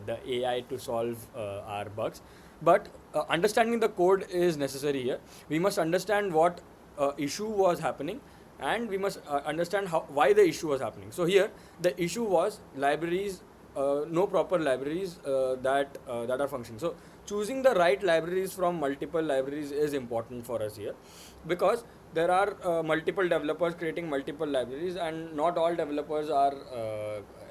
S1: the AI to solve our bugs. But understanding the code is necessary here. We must understand what issue was happening, and we must understand why the issue was happening. So here the issue was libraries, no proper libraries that are functioning. So choosing the right libraries from multiple libraries is important for us here, because there are multiple developers creating multiple libraries, and not all developers are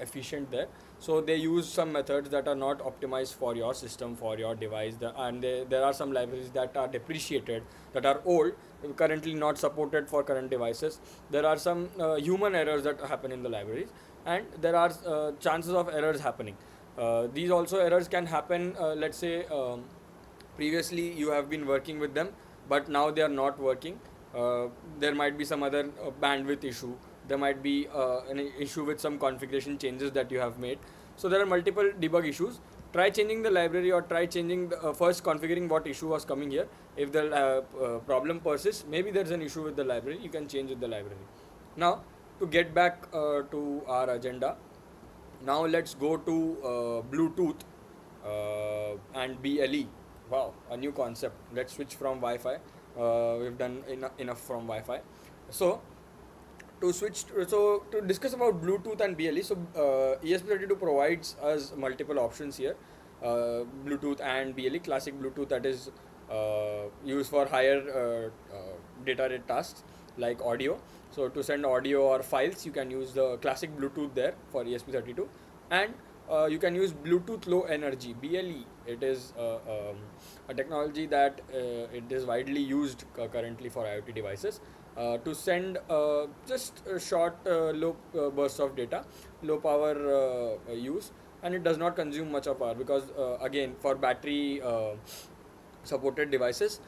S1: efficient there. So they use some methods that are not optimized for your system, for your device, and there are some libraries that are depreciated, that are old, currently not supported for current devices. There are some human errors that happen in the libraries, and there are chances of errors happening. These also errors can happen, let's say previously you have been working with them, but now they are not working. There might be some other bandwidth issue. There might be an issue with some configuration changes that you have made. So there are multiple debug issues. Try changing the library, or try changing first configuring what issue was coming here. If the problem persists, maybe there's an issue with the library, you can change with the library. Now to get back to our agenda, now let's go to Bluetooth and BLE. Wow, a new concept. Let's switch from Wi-Fi. We've done enough from Wi-Fi. So to discuss about Bluetooth and BLE, so ESP32 provides us multiple options here. Bluetooth and BLE, classic Bluetooth, that is used for higher data rate tasks like audio. So to send audio or files, you can use the classic Bluetooth there for ESP32, and you can use Bluetooth low energy, BLE. It is a technology that it is widely used currently for IoT devices to send just a short low bursts of data, low power use, and it does not consume much of power, because again, for battery supported devices,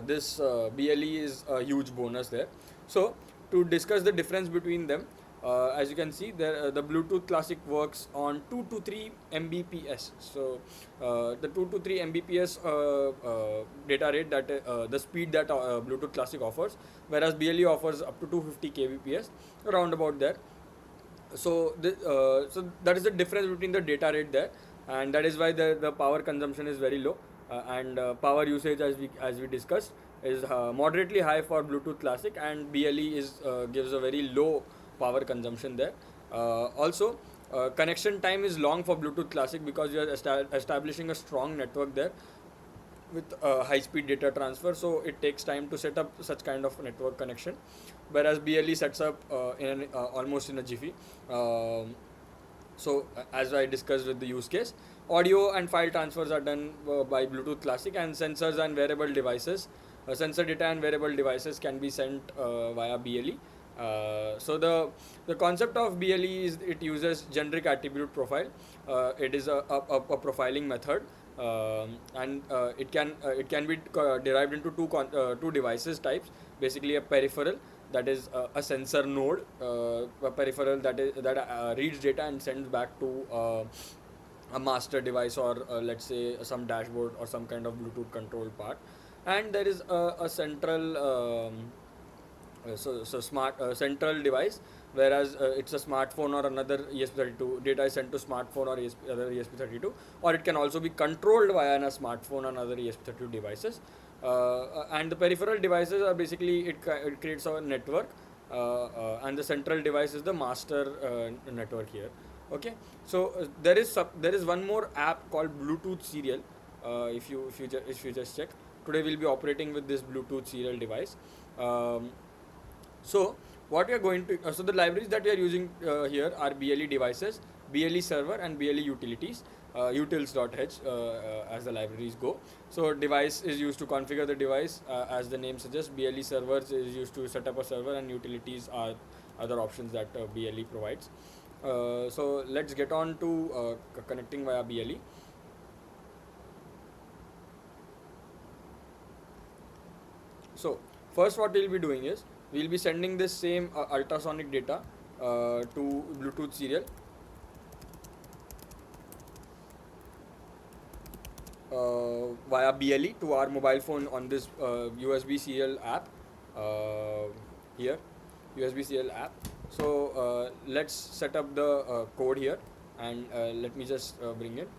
S1: this BLE is a huge bonus there. So to discuss the difference between them, as you can see there, the Bluetooth Classic works on 2 to 3 Mbps. So the 2 to 3 Mbps data rate, that the speed that Bluetooth Classic offers, whereas BLE offers up to 250 kbps, around about there. So so that is the difference between the data rate there, and that is why the power consumption is very low, and power usage, as we discussed, is moderately high for Bluetooth Classic, and BLE is gives a very low power consumption there. Also, connection time is long for Bluetooth Classic, because you are establishing a strong network there, with high-speed data transfer, so it takes time to set up such kind of network connection, whereas BLE sets up almost in a jiffy. As I discussed with the use case, audio and file transfers are done by Bluetooth Classic, and sensors and wearable devices, sensor data and wearable devices can be sent via BLE. So the concept of BLE is it uses generic attribute profile. It is a profiling method, and it can be derived into two devices types. Basically, a peripheral, that is a sensor node, a peripheral that reads data and sends back to a master device, or let's say some dashboard or some kind of Bluetooth controlled part. And there is a central smart central device, whereas it's a smartphone or another ESP32. Data is sent to smartphone or other ESP32, or it can also be controlled via a smartphone and other ESP32 devices. And the peripheral devices are basically it creates a network, and the central device is the master network here. Okay, so there is one more app called Bluetooth Serial. If you just check, today we'll be operating with this Bluetooth Serial device. Um, so what we are going to so the libraries that we are using here are BLE devices, BLE server, and BLE utilities. Utils.h as the libraries go. So device is used to configure the device, as the name suggests. BLE servers is used to set up a server, and utilities are other options that BLE provides. So let's get on to connecting via BLE. So first what we'll be doing is we'll be sending this same ultrasonic data to Bluetooth Serial via BLE to our mobile phone on this USB serial app here, USB serial app. So let's set up the code here, and let me just bring it.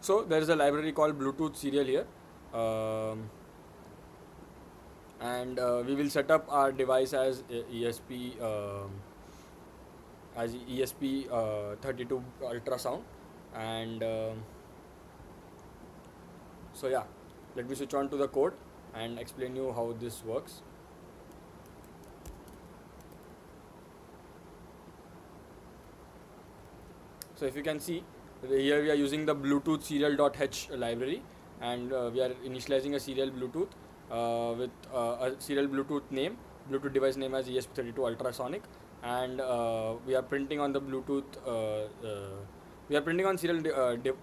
S1: So there is a library called Bluetooth Serial here, and we will set up our device as ESP32 ultrasound, and so yeah, let me switch on to the code and explain you how this works. So if you can see, here we are using the Bluetooth serial.h library, and we are initializing a serial Bluetooth with a serial Bluetooth name, Bluetooth device name as ESP32 ultrasonic, and we are printing on the Bluetooth. We are printing on serial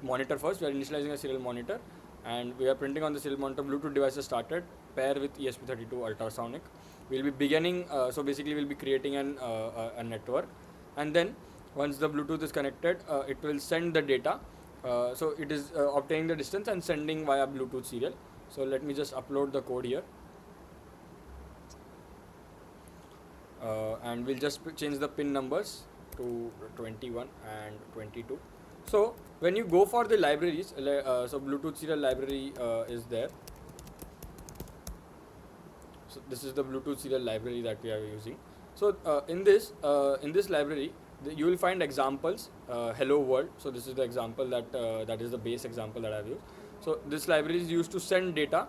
S1: monitor first. We are initializing a serial monitor, and we are printing on the serial monitor. Bluetooth devices started, pair with ESP32 ultrasonic. We'll be beginning. So basically, we'll be creating a network, and then once the Bluetooth is connected, it will send the data. So it is obtaining the distance and sending via Bluetooth serial. So let me just upload the code here, and we'll just change the pin numbers to 21 and 22. So when you go for the libraries, so Bluetooth serial library is there. So this is the Bluetooth serial library that we are using. So in this library, you will find examples. Hello world. So this is the example that is the base example that I've used. So this library is used to send data.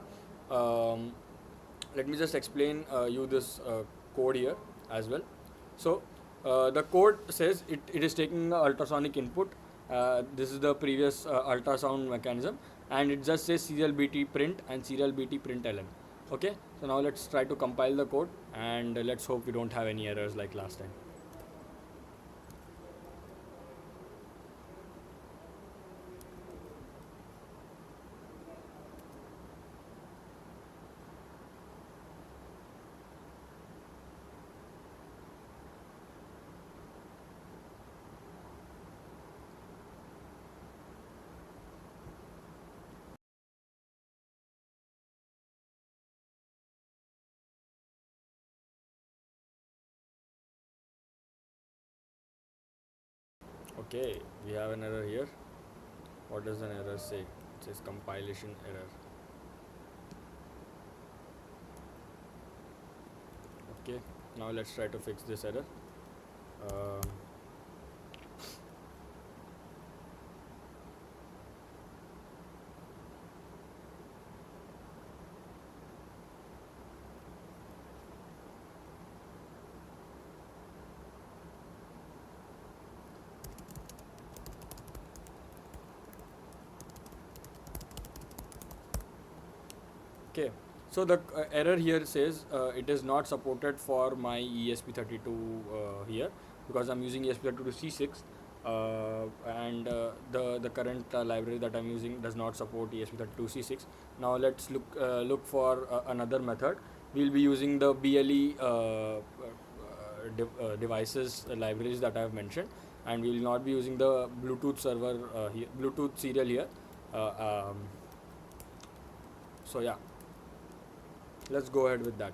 S1: Let me just explain you this code here as well. So the code says it is taking the ultrasonic input. This is the previous ultrasound mechanism, and it just says serial BT print and serial BT print ln. Okay, so now let's try to compile the code, and let's hope we don't have any errors like last time. Okay, we have an error here. What does an error say? It says compilation error. Okay, now let's try to fix this error. Um, Okay, so the error here says it is not supported for my ESP32 here, because I'm using ESP32 C6, and the current library that I'm using does not support ESP32 C6. Now let's look for another method. We'll be using the BLE devices libraries that I have mentioned, and we will not be using the Bluetooth server here, Bluetooth serial here. So yeah, let's go ahead with that.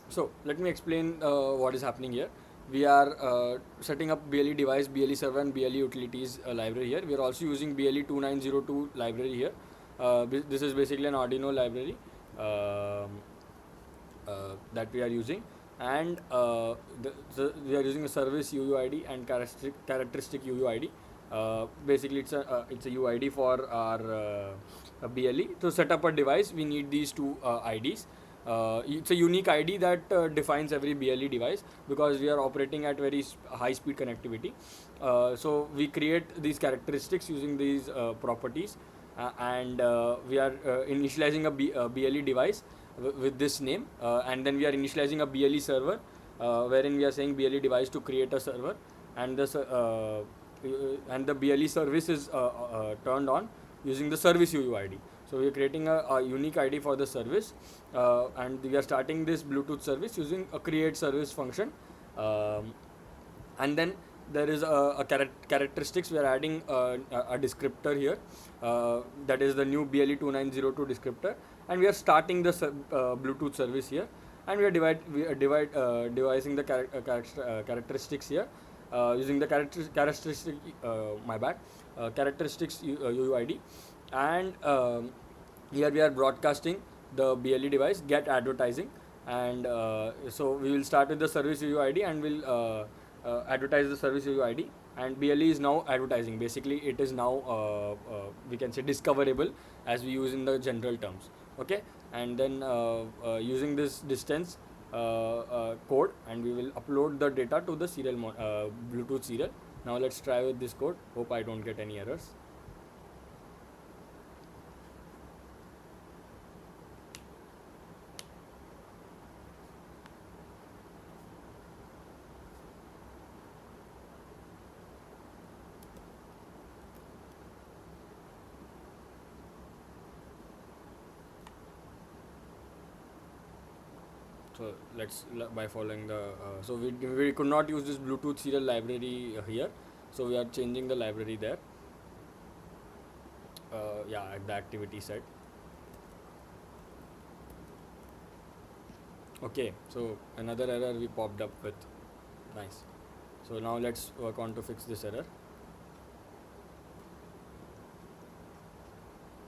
S1: So let me explain what is happening here. We are setting up BLE device, BLE server, and BLE utilities library here. We are also using BLE 2902 library here. This is basically an Arduino library that we are using, and we are using a service UUID and characteristic UUID. Basically, it's a UID for our BLE. To set up a device, we need these two IDs. It's a unique ID that defines every BLE device, because we are operating at very high speed connectivity. So we create these characteristics using these properties, and we are initializing a BLE device with this name, and then we are initializing a BLE server, wherein we are saying BLE device to create a server, and the BLE service is turned on using the service UUID. So we are creating a unique ID for the service, and we are starting this Bluetooth service using a create service function, and then there is a characteristics. We are adding a descriptor here, that is the new BLE 2902 descriptor, and we are starting the Bluetooth service here, and we are devising the characteristics here, using the characteristic characteristics UUID, and here we are broadcasting the BLE device get advertising, and so we will start with the service UUID, and we'll advertise the service UUID, and BLE is now advertising. Basically, it is now we can say discoverable, as we use in the general terms. Okay, and then using this distance code, and we will upload the data to the serial Bluetooth serial. Now let's try with this code. Hope I don't get any errors. So let's by following the so we could not use this Bluetooth serial library here, so we are changing the library there. Yeah, at the activity set. Okay, so another error we popped up with. Nice. So now let's work on to fix this error.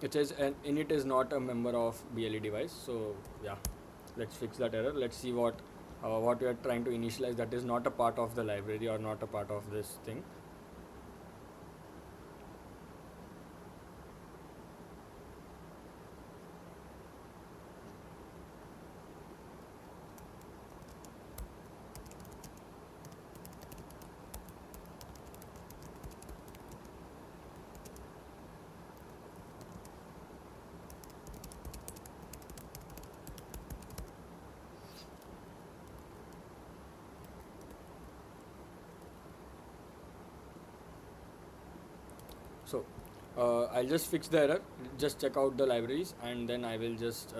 S1: It says an init is not a member of BLE device. So yeah, let's fix that error. Let's see what we are trying to initialize that is not a part of the library or not a part of this thing. So I'll just fix the error, just check out the libraries, and then I will just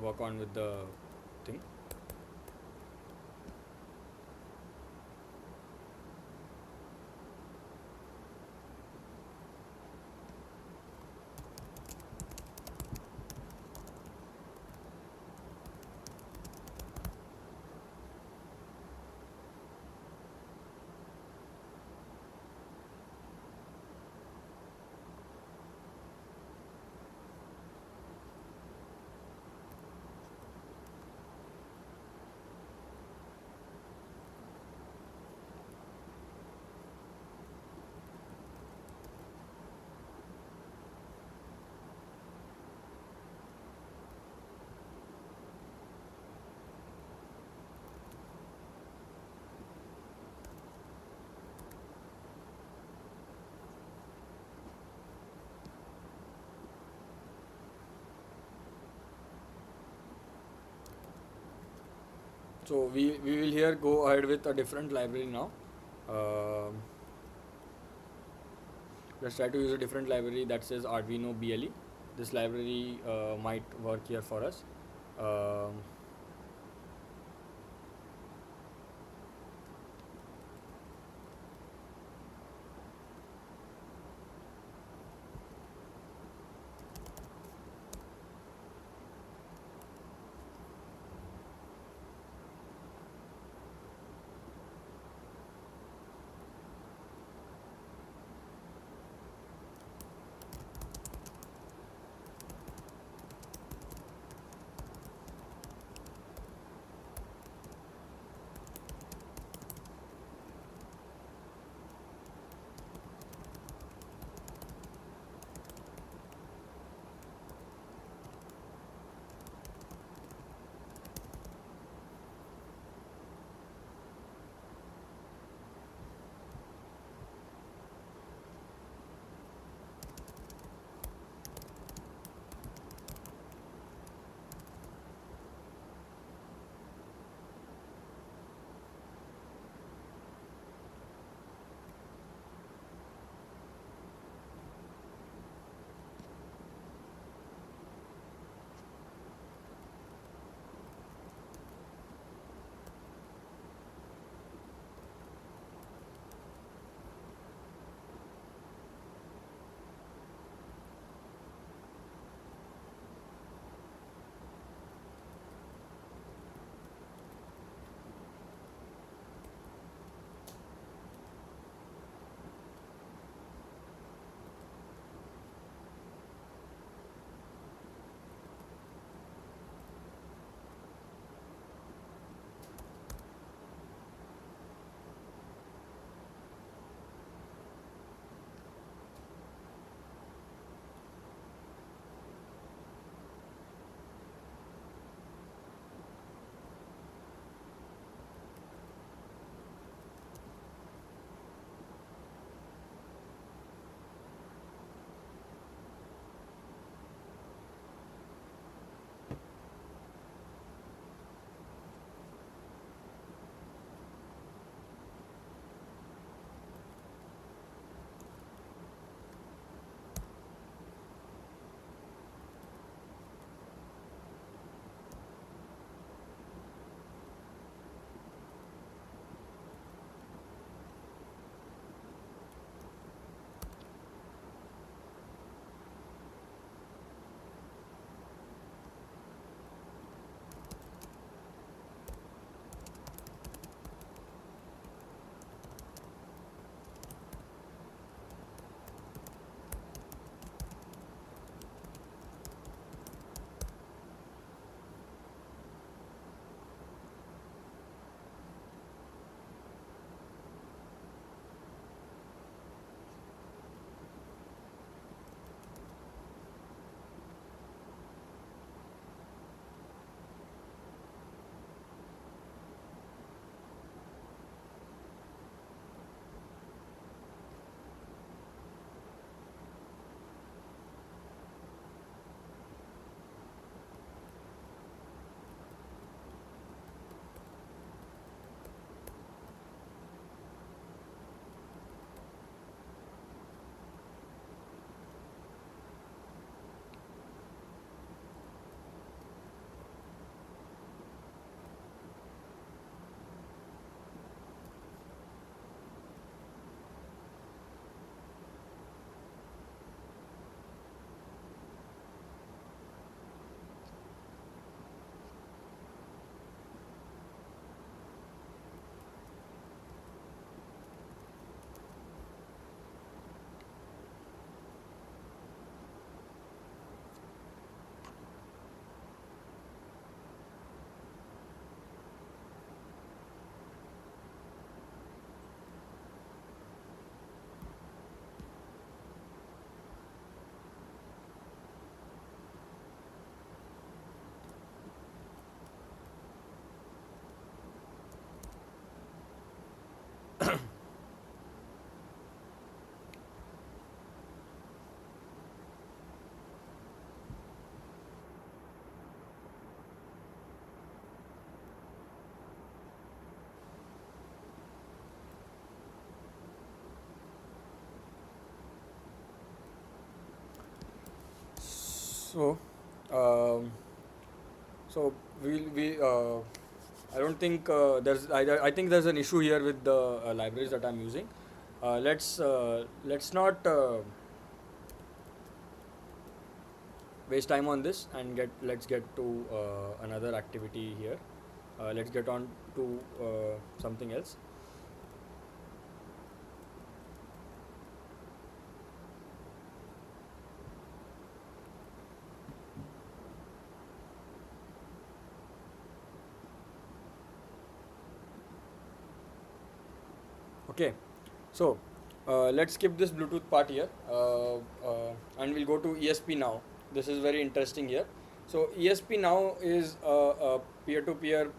S1: work on with the thing. So we will here go ahead with a different library now. Um let's try to use a different library that says Arduino BLE. This library might work here for us. Um, So, um, so we I don't think I think there's an issue here with the libraries that I'm using. Let's not waste time on this and let's get to another activity here. Let's get on to something else. Okay, so let's skip this Bluetooth part here, and we'll go to ESP-NOW. This is very interesting here. So ESP-NOW is a peer-to-peer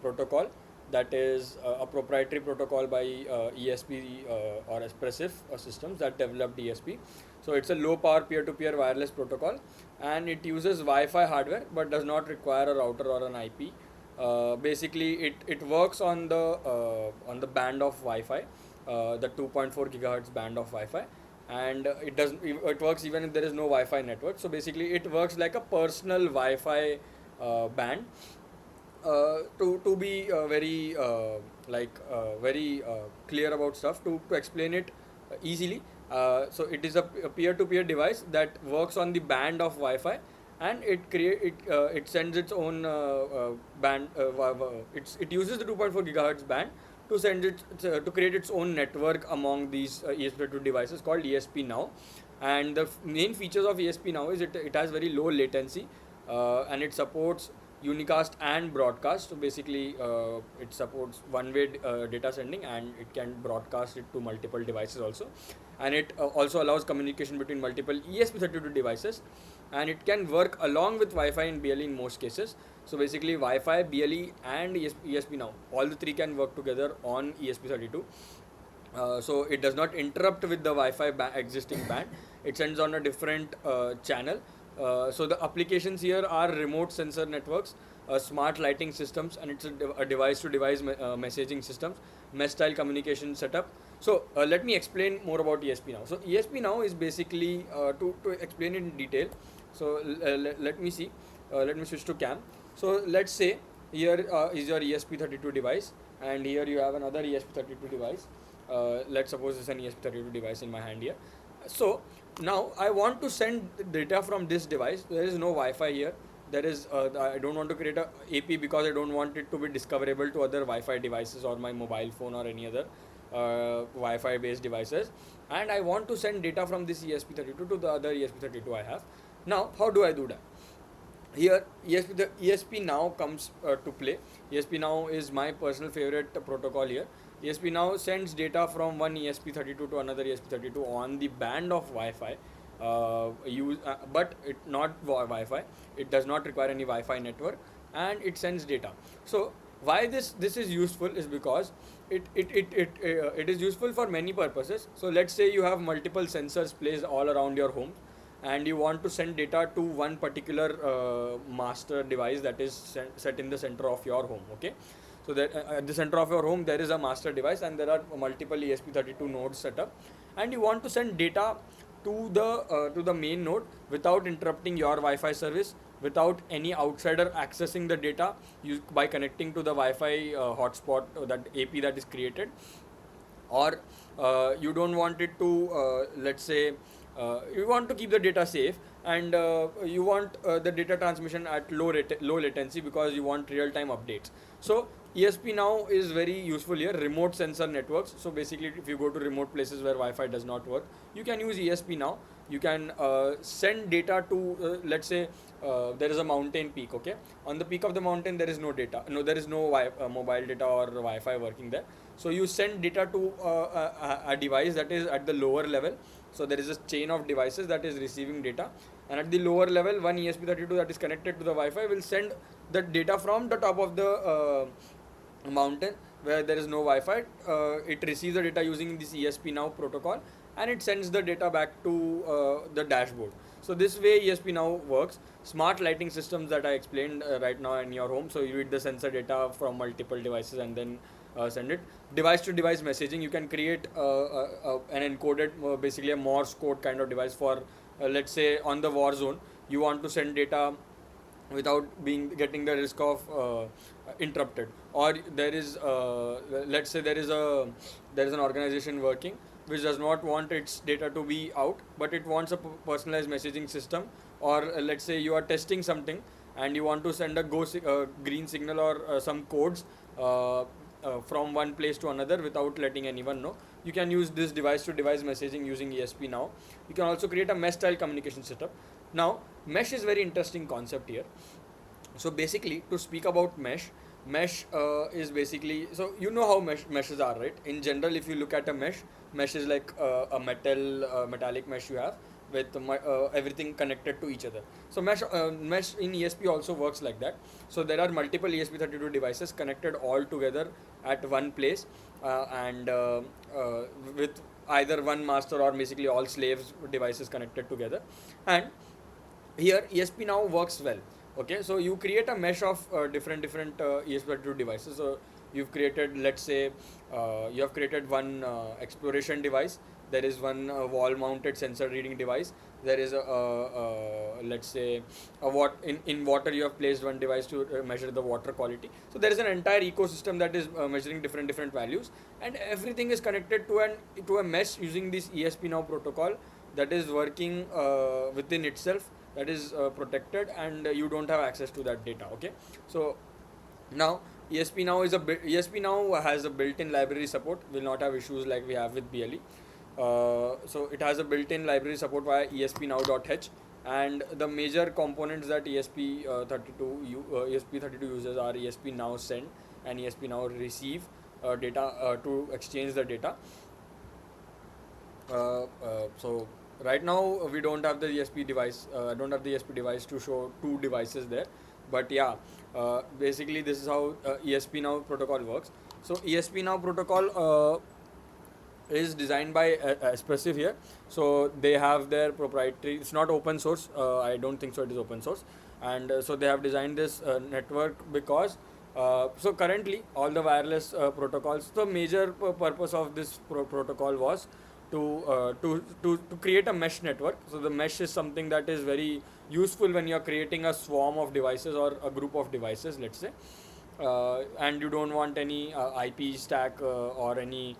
S1: protocol that is a proprietary protocol by ESP or Espressif systems that developed ESP. So it's a low-power peer-to-peer wireless protocol, and it uses Wi-Fi hardware but does not require a router or an IP. Basically, it works on the band of Wi-Fi, the 2.4 gigahertz band of Wi-Fi, and it works even if there is no Wi-Fi network. So basically, it works like a personal Wi-Fi band. To be very clear about stuff, to explain it easily. So it is a peer-to-peer device that works on the band of Wi-Fi, and it sends its own band. It uses the 2.4 gigahertz band to send it to create its own network among these ESP32 devices called ESP-NOW. And the main features of ESP-NOW is it has very low latency, and it supports unicast and broadcast. So basically, it supports one-way data sending, and it can broadcast it to multiple devices also. And it also allows communication between multiple ESP32 devices, and it can work along with Wi-Fi and BLE in most cases. So basically, Wi-Fi, BLE, and ESP-NOW, all the three can work together on ESP32. So it does not interrupt with the Wi-Fi existing band. It sends on a different channel. So the applications here are remote sensor networks, smart lighting systems, and it's a device-to-device messaging systems, mesh-style communication setup. So let me explain more about ESP-NOW. So ESP-NOW is basically to explain it in detail. So let me see. Let me switch to cam. So let's say here is your ESP32 device, and here you have another ESP32 device. Let's suppose it's an ESP32 device in my hand here. So now I want to send data from this device. There is no Wi-Fi here. There is I don't want to create a AP because I don't want it to be discoverable to other Wi-Fi devices or my mobile phone or any other Wi-Fi based devices. And I want to send data from this ESP32 to the other ESP32 I have. Now how do I do that? Here the ESP-NOW comes to play. ESP-NOW is my personal favorite protocol here. ESP-NOW sends data from one ESP32 to another ESP32 on the band of Wi-Fi, but it not Wi-Fi. It does not require any Wi-Fi network, and it sends data. So why this is useful is because it is useful for many purposes. So let's say you have multiple sensors placed all around your home, and you want to send data to one particular master device that is set in the center of your home. Okay, so that at the center of your home there is a master device, and there are multiple ESP32 nodes set up, and you want to send data to the main node without interrupting your Wi-Fi service, without any outsider accessing the data by connecting to the Wi-Fi hotspot, that AP that is created. Or you don't want it to let's say you want to keep the data safe, and you want the data transmission at low latency because you want real time updates. So ESP-NOW is very useful here. Remote sensor networks. So basically, if you go to remote places where Wi-Fi does not work, you can use ESP-NOW. You can send data to let's say there is a mountain peak. Okay, on the peak of the mountain there is no data. No, there is no mobile data or Wi-Fi working there. So you send data to a device that is at the lower level. So there is a chain of devices that is receiving data, and at the lower level, one ESP32 that is connected to the Wi-Fi will send the data from the top of the mountain where there is no Wi-Fi. It receives the data using this ESP-NOW protocol, and it sends the data back to the dashboard. So this way ESP-NOW works. Smart lighting systems that I explained right now in your home. So you read the sensor data from multiple devices and then send it. Device to device messaging. You can create an encoded, basically a Morse code kind of device for let's say on the war zone. you want to send data without getting the risk of interrupted, or there is let's say there is an organization working which does not want its data to be out, but it wants a personalized messaging system, or let's say you are testing something and you want to send a green signal or some codes from one place to another without letting anyone know. You can use this device to device messaging using ESP-NOW. You can also create a mesh style communication setup. Now, mesh is very interesting concept here. So basically, to speak about mesh is basically, so you know how meshes are, right? In general, if you look at a mesh is like a metallic mesh you have with everything connected to each other. So mesh in ESP also works like that. So there are multiple ESP32 devices connected all together at one place, and with either one master or basically all slaves devices connected together. And here ESP-NOW works well. Okay, so you create a mesh of different ESP32 devices. So you've created, let's say, you have created one exploration device. There is one wall mounted sensor reading device. There is let's say in water you have placed one device to measure the water quality. So there is an entire ecosystem that is measuring different values, and everything is connected to a mesh using this ESP-NOW protocol that is working within itself, that is protected, and you don't have access to that data. Okay, so now ESP-NOW has a built-in library support. Will not have issues like we have with BLE. So it has a built-in library support via ESP-NOW.h, and the major components that ESP32 uses are ESP-NOW send and ESP-NOW receive data to exchange the data. So right now we don't have the ESP device. I don't have the ESP device to show two devices there, but yeah, basically this is how ESP-NOW protocol works. So ESP-NOW protocol is designed by Espressive here. So they have their proprietary. It's not open source. I don't think so. It is open source, and so they have designed this network because. So currently, all the wireless protocols. The major purpose of this protocol was to create a mesh network. So the mesh is something that is very useful when you are creating a swarm of devices or a group of devices, let's say, and you don't want any IP stack or any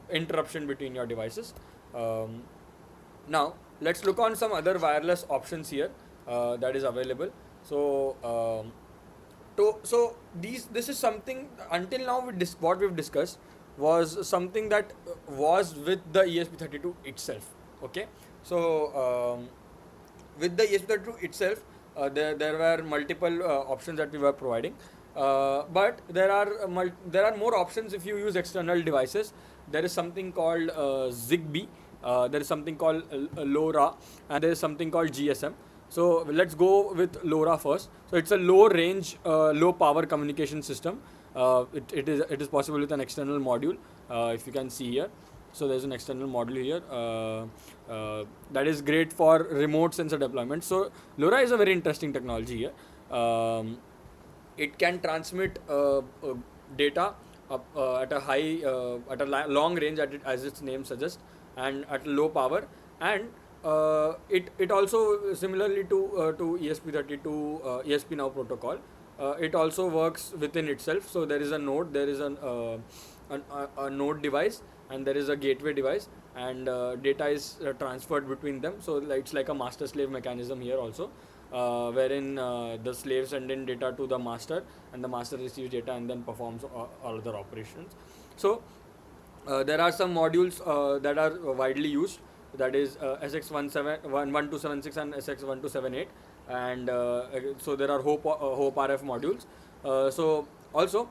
S1: interruption between your devices. Now let's look on some other wireless options here that is available. So this is something until now what we've discussed was something that was with the ESP32 itself. Okay, so with the ESP32 itself, there were multiple options that we were providing, but there are more options if you use external devices. There is something called Zigbee, there is something called LoRa, and there is something called GSM. So let's go with LoRa first. So it's a low range, low power communication system. It is possible with an external module, if you can see here. So there's an external module here that is great for remote sensor deployment. So LoRa is a very interesting technology here. It can transmit data at a high, long range, as its name suggests, and at low power. And it also similarly to ESP32 ESP-NOW protocol. It also works within itself. So there is a node, there is a node device, and there is a gateway device, and data is transferred between them. So it's like a master-slave mechanism here also, wherein the slave send in data to the master, and the master receives data and then performs all other operations. So there are some modules that are widely used. That is SX1276 and SX1278, and so there are HOPE RF modules. So also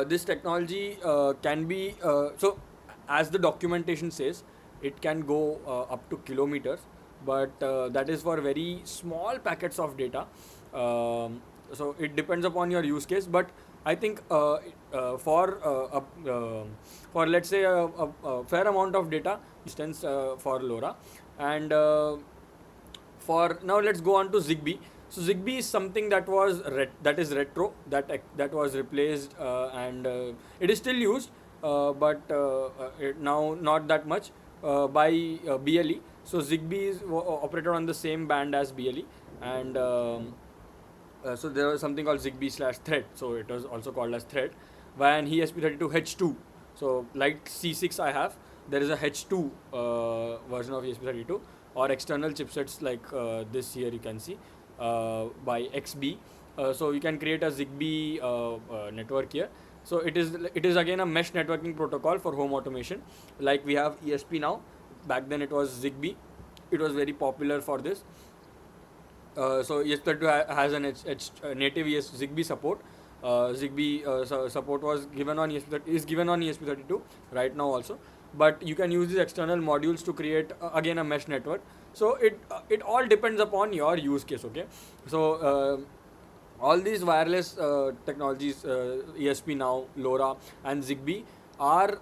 S1: this technology can be so as the documentation says, it can go up to kilometers, but that is for very small packets of data. So it depends upon your use case, but I think for let's say a fair amount of data distance for LoRa. And for now, let's go on to Zigbee. So Zigbee is something that was retro, that was replaced, and it is still used, but now not that much by BLE. So Zigbee is operated on the same band as BLE, and so there was something called Zigbee/Thread. So it was also called as Thread. Via an ESP32H2. So like C6 I have, there is a H2 version of ESP32, or external chipsets like this here you can see by XB. So you can create a Zigbee network here. So it is again a mesh networking protocol for home automation. Like we have ESP-NOW. Back then it was Zigbee. It was very popular for this. So ESP32 has an native Zigbee support. Zigbee support was given on ESP30, is given on ESP32 right now also. But you can use these external modules to create again a mesh network. So it all depends upon your use case. Okay, so all these wireless technologies, ESP-NOW, LoRa, and Zigbee are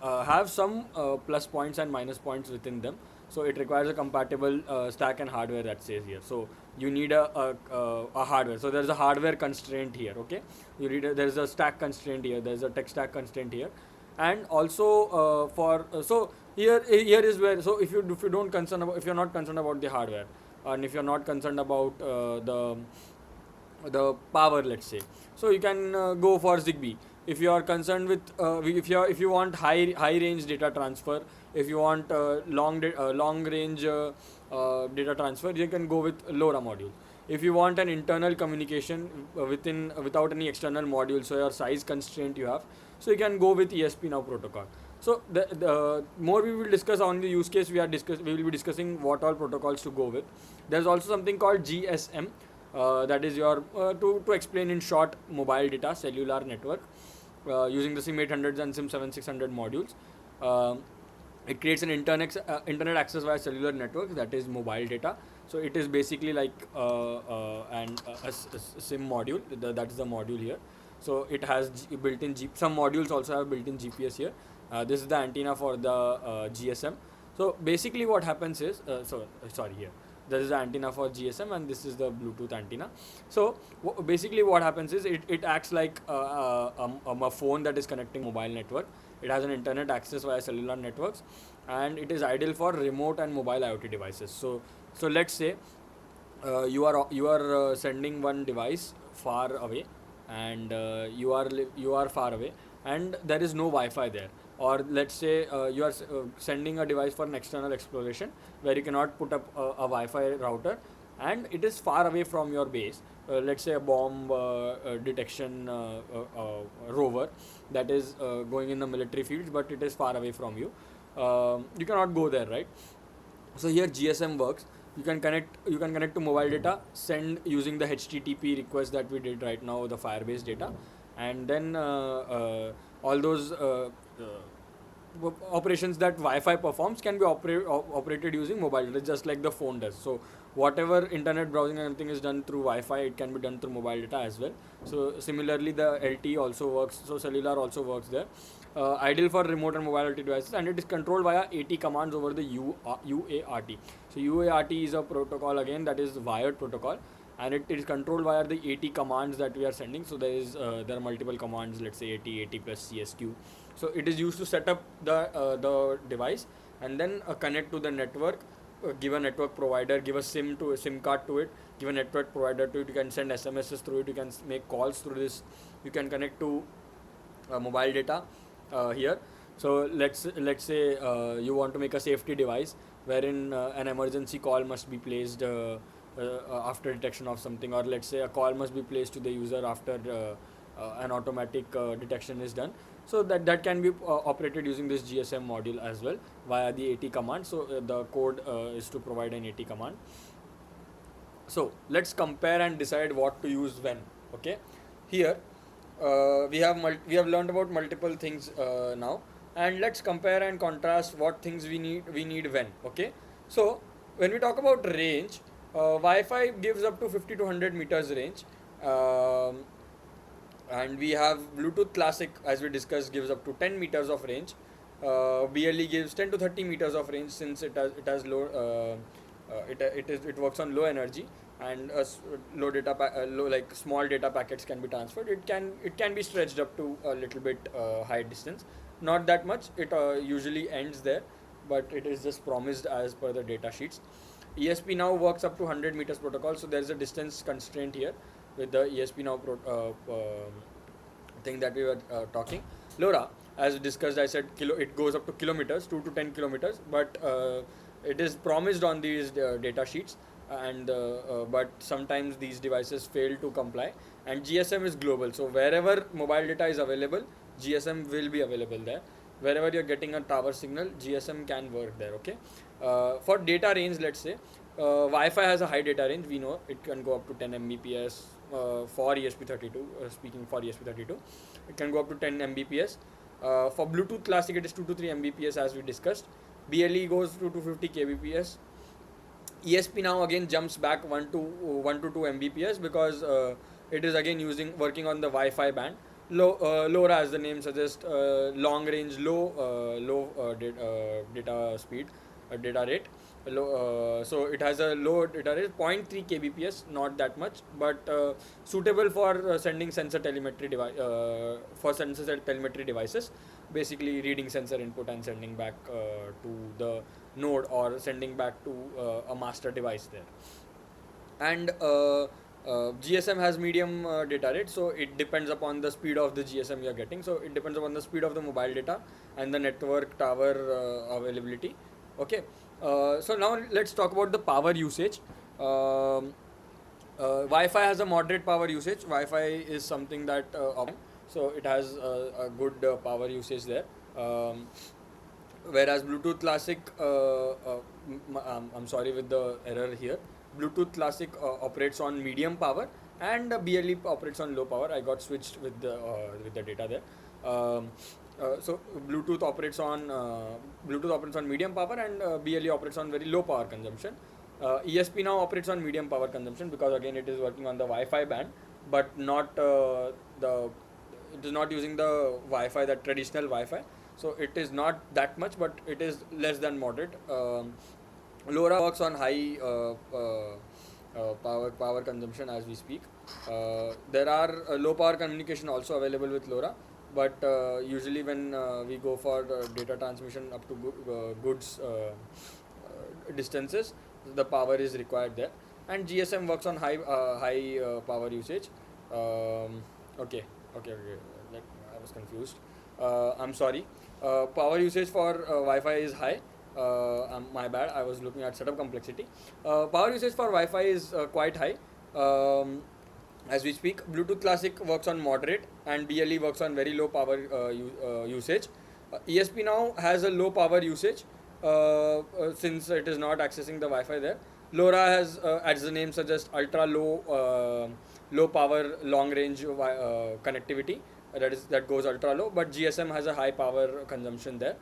S1: have some plus points and minus points within them. So it requires a compatible stack and hardware, that says here. So you need a hardware. So there's a hardware constraint here. Okay, there's a stack constraint here. There's a tech stack constraint here, and also so here is where, so if you don't concern about, if you're not concerned about the hardware, and if you're not concerned about the power, let's say, so you can go for Zigbee. If you are concerned with if you want high range data transfer, if you want long range data transfer, you can go with LoRa module. If you want an internal communication without any external module, so your size constraint you have, so you can go with ESP-NOW protocol. So the more we will discuss on the use case, we will be discussing what all protocols to go with. There's also something called GSM, that is your to explain in short, mobile data cellular network, using the SIM800s and SIM7600 modules. It creates an internet access via cellular network, that is mobile data. So it is basically like a SIM module. That is the module here. So it has built-in some modules also have built-in GPS here. This is the antenna for the GSM. So basically what happens is, sorry, here there is the antenna for GSM, and this is the Bluetooth antenna. So basically what happens is it acts like a phone that is connecting mobile network. It has an internet access via cellular networks, and it is ideal for remote and mobile IoT devices. So let's say you are sending one device far away, and you are far away, and there is no Wi-Fi there. Or let's say you are sending a device for an external exploration where you cannot put up a Wi-Fi router, and it is far away from your base. Let's say a bomb detection rover that is going in the military fields, but it is far away from you. You cannot go there, right? So here GSM works. You can connect to mobile data, send using the HTTP request that we did right now, the Firebase data, and then all those operations that Wi-Fi performs can be operated using mobile data, just like the phone does. So whatever internet browsing and everything is done through Wi-Fi, it can be done through mobile data as well. So similarly, the LTE also works. So cellular also works there. Ideal for remote and mobile IoT devices, and it is controlled via AT commands over the UART. So UART is a protocol again, that is wired protocol, and it is controlled via the AT commands that we are sending. So there are multiple commands, let's say AT plus CSQ. So it is used to set up the device, and then connect to the network, give a network provider, give a SIM card to it, give a network provider to it. You can send SMSs through it, you can make calls through this, you can connect to mobile data here. So let's say you want to make a safety device wherein an emergency call must be placed after detection of something, or let's say a call must be placed to the user after an automatic detection is done. So that can be operated using this GSM module as well via the AT command. So the code is to provide an AT command. So let's compare and decide what to use when. Okay, here we have learned about multiple things now, and let's compare and contrast what things we need when. Okay, so when we talk about range, Wi-Fi gives up to 50 to 100 meters range, and we have Bluetooth Classic, as we discussed, gives up to 10 meters of range. BLE gives 10 to 30 meters of range, since it has low it works on low energy, and low, like small data packets can be transferred. It can be stretched up to a little bit high distance, not that much. It usually ends there. but it is just promised as per the data sheets. ESP now works up to 100 meters protocol, so there is a distance constraint here with the ESP now thing that we were talking. LoRa, as discussed, I said it goes up to kilometers, 2 to 10 kilometers, but it is promised on these data sheets, and but sometimes these devices fail to comply. And GSM is global, so wherever mobile data is available, GSM will be available there. Wherever you're getting a tower signal, GSM can work there. Okay. For data range, let's say Wi-Fi has a high data range. We know it can go up to 10 Mbps for ESP32. Speaking for ESP32, it can go up to 10 Mbps. For Bluetooth Classic, it is 2 to 3 Mbps as we discussed. BLE goes to 250 kbps. ESP now again jumps back 1 to 2 Mbps because it is again working on the Wi-Fi band. LoRa, as the name suggests, long range, data speed, data rate. So it has a low data rate, 0.3 kbps, not that much, but suitable for sending sensor telemetry devices, basically reading sensor input and sending back to the node or sending back to a master device there. And GSM has medium data rate, so it depends upon the speed of the GSM you're getting. So it depends upon the speed of the mobile data and the network tower availability. Okay. So now let's talk about the power usage. Wi-Fi has a moderate power usage. Wi-Fi is something that so it has a good power usage there. Whereas Bluetooth Classic, I'm sorry with the error here. Bluetooth Classic operates on medium power, and BLE operates on low power. I got switched with the data there. So Bluetooth operates on medium power, and BLE operates on very low power consumption. ESP now operates on medium power consumption because again it is working on the Wi-Fi band, but not it is not using the Wi-Fi, that traditional Wi-Fi. So it is not that much, but it is less than moderate. LoRa works on high power consumption as we speak. There are low power communication also available with LoRa, but usually when we go for data transmission up to goods distances, the power is required there. And GSM works on high power usage. Okay. I was confused. I'm sorry. Power usage for Wi-Fi is high. My bad, I was looking at setup complexity. Power usage for Wi-Fi is quite high. As we speak, Bluetooth Classic works on moderate, and BLE works on very low power usage. ESP now has a low power usage since it is not accessing the Wi-Fi there. LoRa has, as the name suggests, ultra low power long range connectivity. That goes ultra low, but GSM has a high power consumption there.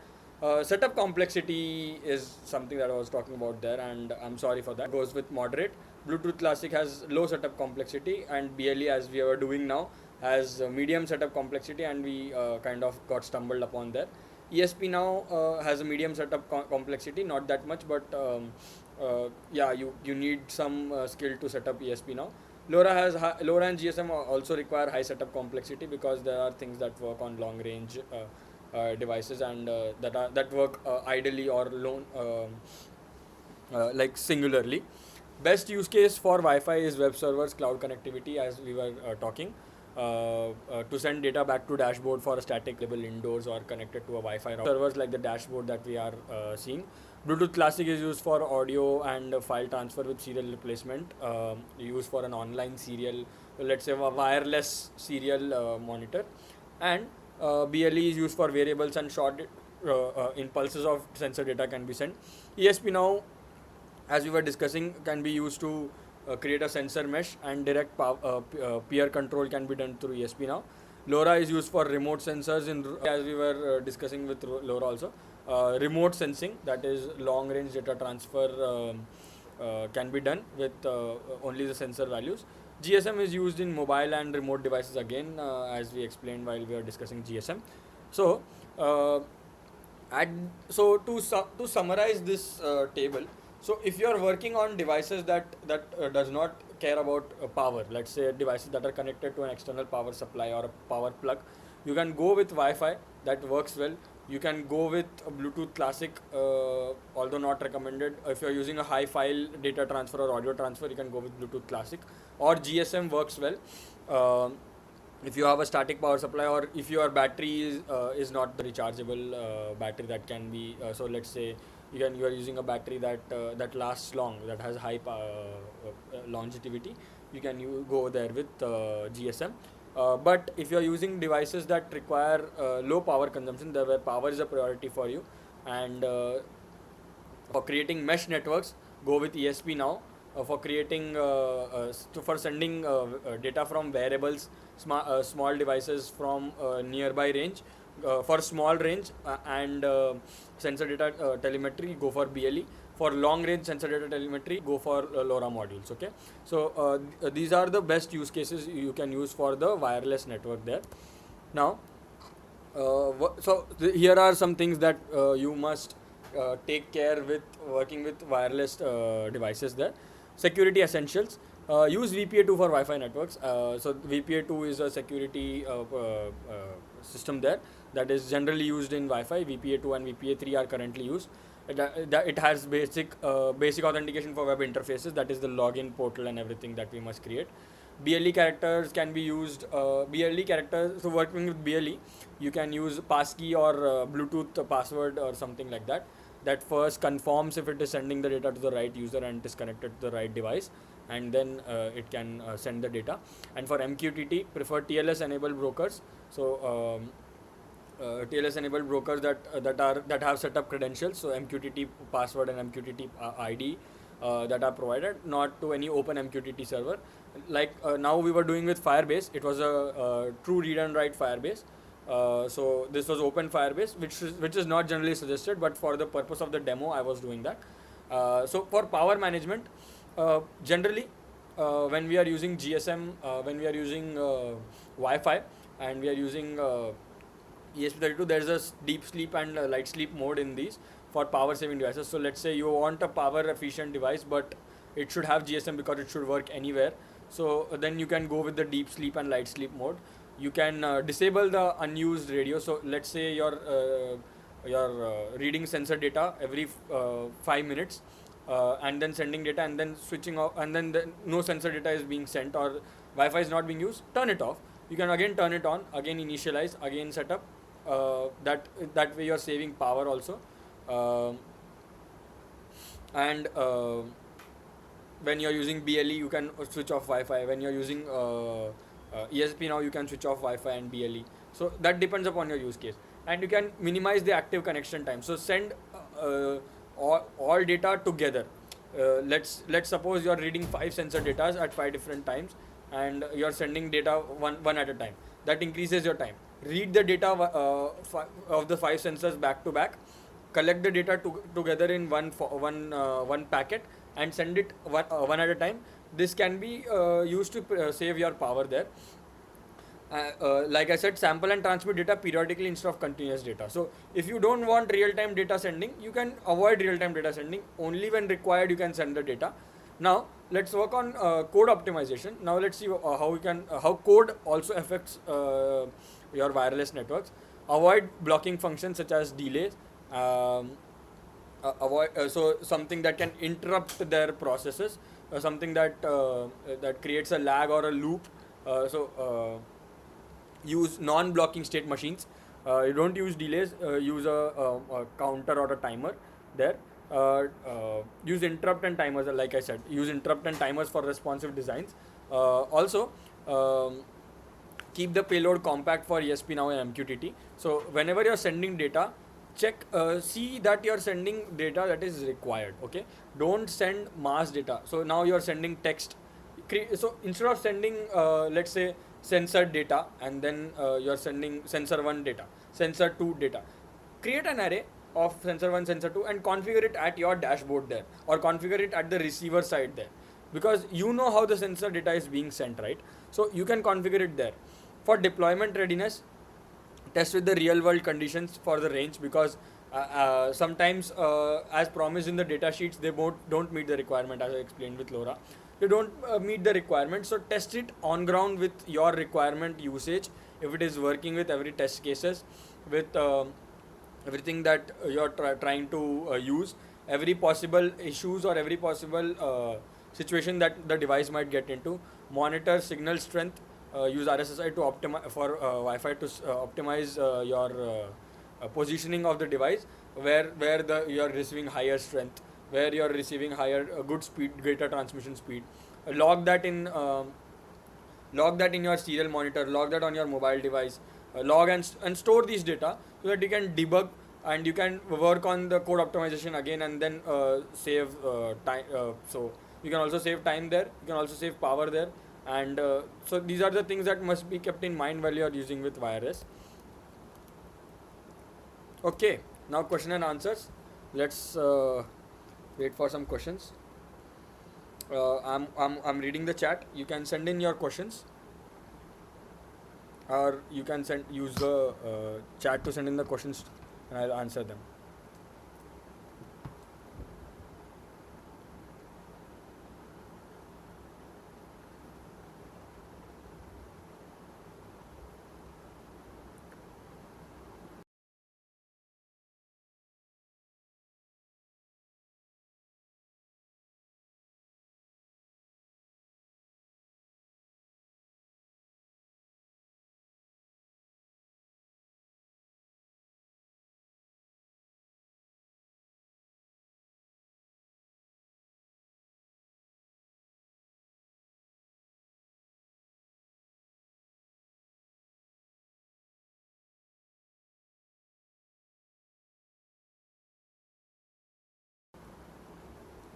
S1: Setup complexity is something that I was talking about there, and I'm sorry for that. Goes with moderate. Bluetooth Classic has low setup complexity, and BLE, as we are doing now, has medium setup complexity, and we kind of got stumbled upon there. ESP now has a medium setup complexity, not that much, but yeah, you need some skill to set up ESP now. LoRa and GSM also require high setup complexity because there are things that work on long range devices and that work ideally or like singularly. Best use case for Wi-Fi is web servers, cloud connectivity, as we were talking, to send data back to dashboard for a static level indoors or connected to a Wi-Fi router. Servers like the dashboard that we are seeing. Bluetooth Classic is used for audio and file transfer with serial replacement, used for an online serial, let's say a wireless serial monitor. And BLE is used for variables and short impulses of sensor data can be sent. ESP now, as we were discussing, can be used to create a sensor mesh, and direct peer control can be done through ESP now. LoRa is used for remote sensors, as we were discussing with LoRa also. Remote sensing, that is long range data transfer, can be done with only the sensor values. GSM is used in mobile and remote devices again, as we explained while we were discussing GSM. So, to summarize this table, so if you are working on devices that does not care about power, let's say devices that are connected to an external power supply or a power plug, you can go with Wi-Fi that works well. You can go with a Bluetooth Classic, although not recommended. If you're using a high file data transfer or audio transfer, you can go with Bluetooth Classic, or GSM works well. If you have a static power supply, or if your battery is not the rechargeable battery that can be, so let's say you are using a battery that lasts long, that has high longevity, you go there with GSM. But if you are using devices that require low power consumption, where power is a priority for you, and for creating mesh networks, go with ESP-NOW. For creating, for sending data from wearables, small devices from nearby range, for small range and sensor data telemetry, go for BLE. For long range sensor data telemetry, go for LoRa modules. Okay, so these are the best use cases you can use for the wireless network there. Now, here are some things that you must take care with working with wireless devices there. Security essentials. Use VPA2 for Wi-Fi networks. So VPA2 is a security system there that is generally used in Wi-Fi. VPA2 and VPA3 are currently used. It has basic authentication for web interfaces. That is the login portal and everything that we must create. BLE characters can be used. BLE characters. So working with BLE, you can use passkey or Bluetooth password or something like that. That first confirms if it is sending the data to the right user and it is connected to the right device, and then it can send the data. And for MQTT, prefer TLS enabled brokers. So TLS enabled brokers that have set up credentials, so MQTT password and MQTT ID that are provided, not to any open MQTT server. Like now we were doing with Firebase, it was a true read and write Firebase. So this was open Firebase, which is not generally suggested, but for the purpose of the demo, I was doing that. So for power management, generally when we are using GSM, when we are using Wi-Fi, and we are using ESP32, there is a deep sleep and light sleep mode in these for power saving devices. So let's say you want a power efficient device, but it should have GSM because it should work anywhere. So then you can go with the deep sleep and light sleep mode. You can disable the unused radio. So let's say you're reading sensor data every 5 minutes and then sending data and then switching off, and then no sensor data is being sent or Wi-Fi is not being used, turn it off. You can again turn it on, again initialize, again set up. That way you're saving power also. And when you're using BLE, you can switch off Wi-Fi. When you're using ESP-NOW, you can switch off Wi-Fi and BLE. So that depends upon your use case. And you can minimize the active connection time. So send all data together. Let's suppose you are reading 5 sensor data at 5 different times, and you are sending data one at a time. That increases your time. Read the data of the 5 sensors back to back. Collect the data together in one packet and send it one at a time. This can be used to save your power there. Like I said, sample and transmit data periodically instead of continuous data. So if you don't want real-time data sending, you can avoid real-time data sending. Only when required you can send the data. Now let's work on code optimization. Now let's see how code also affects your wireless networks. Avoid blocking functions such as delays. Avoid so something that can interrupt their processes, something that creates a lag or a loop. Use non-blocking state machines. You don't use delays. Use a counter or a timer there. Use interrupt and timers, like I said. Use interrupt and timers for responsive designs. Also, keep the payload compact for ESP-NOW and MQTT. So whenever you're sending data, check, see that you're sending data that is required. Okay, don't send mass data. So now you're sending text. So instead of sending, let's say, sensor data, and then you're sending sensor 1 data, sensor 2 data, create an array of sensor 1, sensor 2 and configure it at your dashboard there, or configure it at the receiver side there, because you know how the sensor data is being sent, right? So you can configure it there. For deployment readiness, test with the real world conditions for the range, because sometimes as promised in the data sheets, they don't meet the requirement, as I explained with LoRa. They don't meet the requirement. So test it on ground with your requirement usage, if it is working with every test cases. with everything that you're trying to use, every possible issues or every possible situation that the device might get into. Monitor signal strength. Use RSSI to optimize for Wi-Fi to optimize your positioning of the device, where the you are receiving higher strength, where you are receiving higher good speed, greater transmission speed. Log that in. Log that in your serial monitor, log that on your mobile device, log and store these data so that you can debug and you can work on the code optimization again, and then save time. So you can also save time there, you can also save power there, and so these are the things that must be kept in mind while you are using with wireless. Okay, now question and answers. Let's wait for some questions. I'm reading the chat. You can send in your questions, or you can use the chat to send in the questions, and I'll answer them.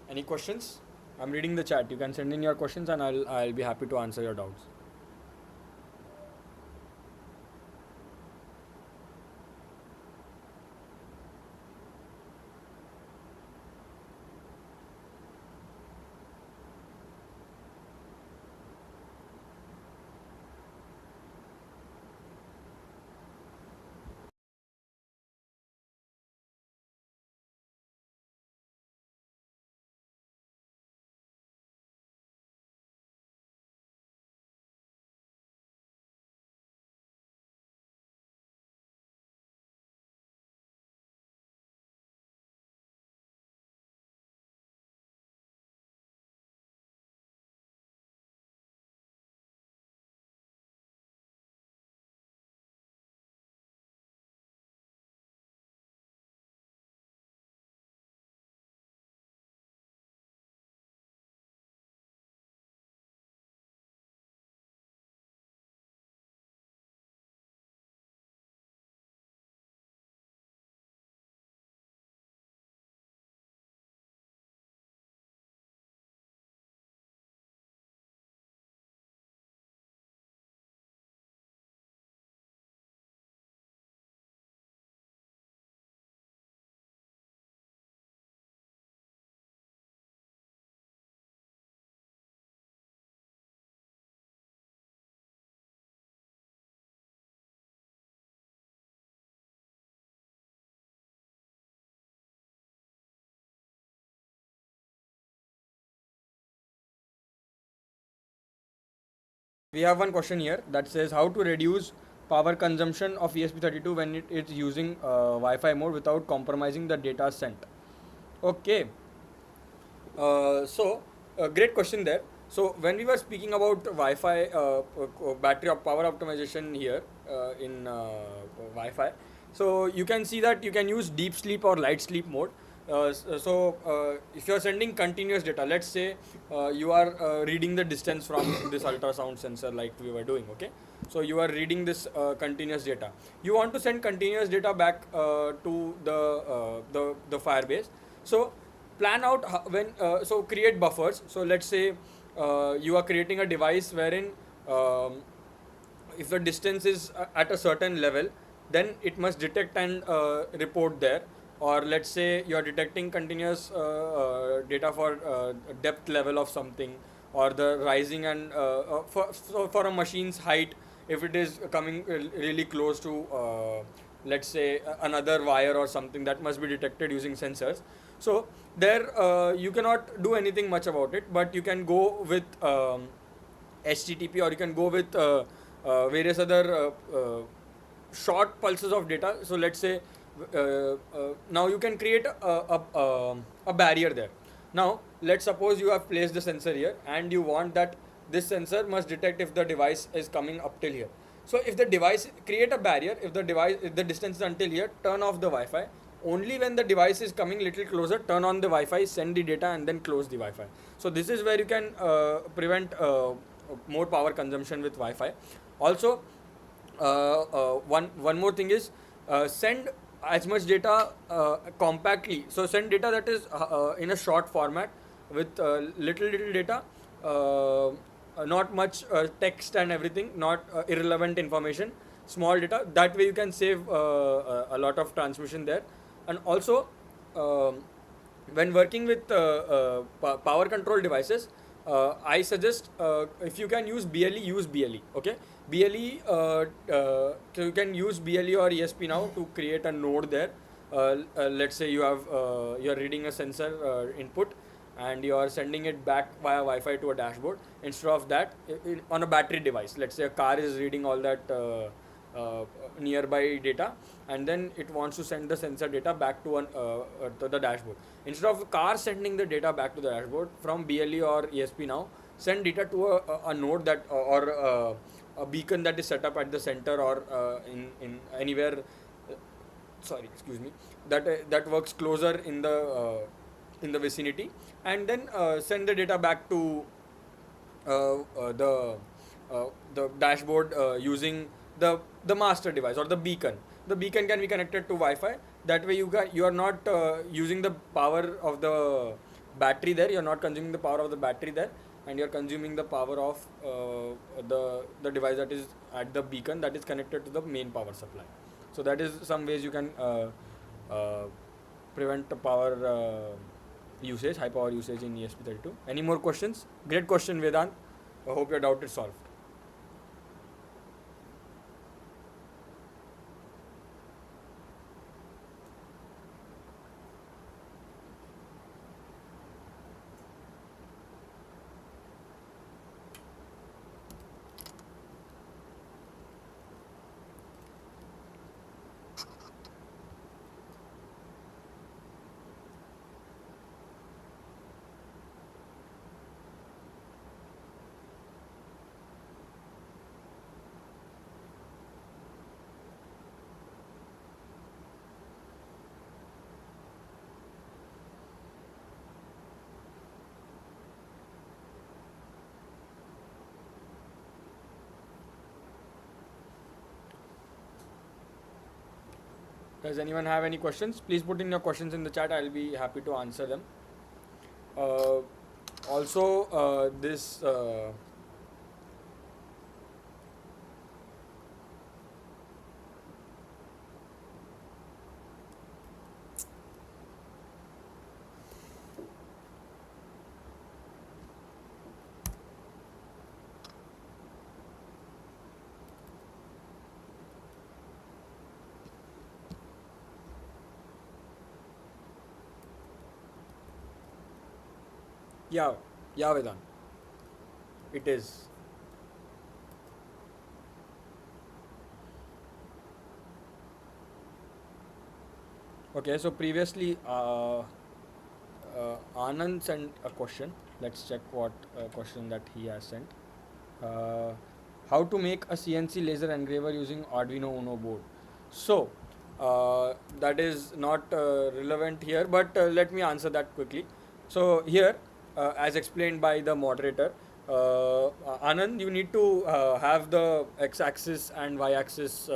S1: Any questions? I'm reading the chat. You can send in your questions, and I'll be happy to answer your doubts. We have one question here that says how to reduce power consumption of ESP32 when it is using Wi-Fi mode without compromising the data sent. Okay, great question there. So when we were speaking about Wi-Fi battery power optimization here in Wi-Fi, so you can see that you can use deep sleep or light sleep mode. If you are sending continuous data, let's say you are reading the distance from this ultrasound sensor like we were doing, okay? So you are reading this continuous data. You want to send continuous data back to the Firebase. So plan out so create buffers. So let's say you are creating a device wherein if the distance is at a certain level, then it must detect and report there. Or let's say you are detecting continuous data for depth level of something, or the rising and for a machine's height, if it is coming really close to let's say another wire or something, that must be detected using sensors. So there you cannot do anything much about it, but you can go with HTTP, or you can go with various other short pulses of data. So let's say now you can create a barrier there. Now let's suppose you have placed the sensor here and you want that this sensor must detect if the device is coming up till here. So if the device, create a barrier, if the distance is until here, turn off the Wi-Fi. Only when the device is coming little closer, turn on the Wi-Fi, send the data, and then close the Wi-Fi. So this is where you can prevent more power consumption with Wi-Fi. Also, one more thing is send as much data compactly. So send data that is in a short format with little data, not much text and everything, not irrelevant information, small data. That way you can save a lot of transmission there. And also, when working with power control devices, I suggest if you can use BLE, use BLE. Okay, BLE, so you can use BLE or ESP-NOW to create a node there. Let's say you are reading a sensor input and you are sending it back via Wi-Fi to a dashboard. Instead of that, on a battery device, let's say a car is reading all that nearby data, and then it wants to send the sensor data back to to the dashboard. Instead of the car sending the data back to the dashboard from BLE or ESP-NOW, send data to a node that or a beacon that is set up at the center or in anywhere. Sorry, excuse me. That works closer in the vicinity, and then send the data back to the dashboard using the master device or the beacon. The beacon can be connected to Wi-Fi. That way you are not using the power of the battery there. You are not consuming the power of the battery there, and you are consuming the power of the device that is at the beacon that is connected to the main power supply. So that is some ways you can prevent the power usage, high power usage in ESP32. Any more questions? Great question, Vedant. I hope your doubt is solved. Does anyone have any questions? Please put in your questions in the chat. I'll be happy to answer them. Also, this yeah, Vedant. It is. Okay, so previously Anand sent a question. Let's check what question that he has sent. How to make a CNC laser engraver using Arduino Uno board. So that is not relevant here, but let me answer that quickly. So here, as explained by the moderator, Anand, you need to have the x-axis and y-axis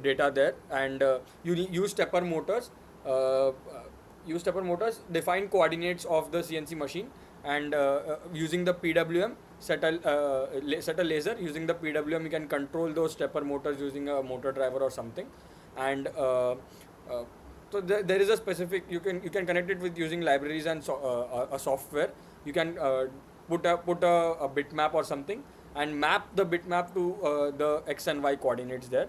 S1: data there, and you use stepper motors. Use stepper motors, define coordinates of the CNC machine, and using the PWM, set a laser. Using the PWM, you can control those stepper motors using a motor driver or something, and so there is a specific, you can connect it with using libraries and a software. You can put a bitmap or something and map the bitmap to the x and y coordinates there.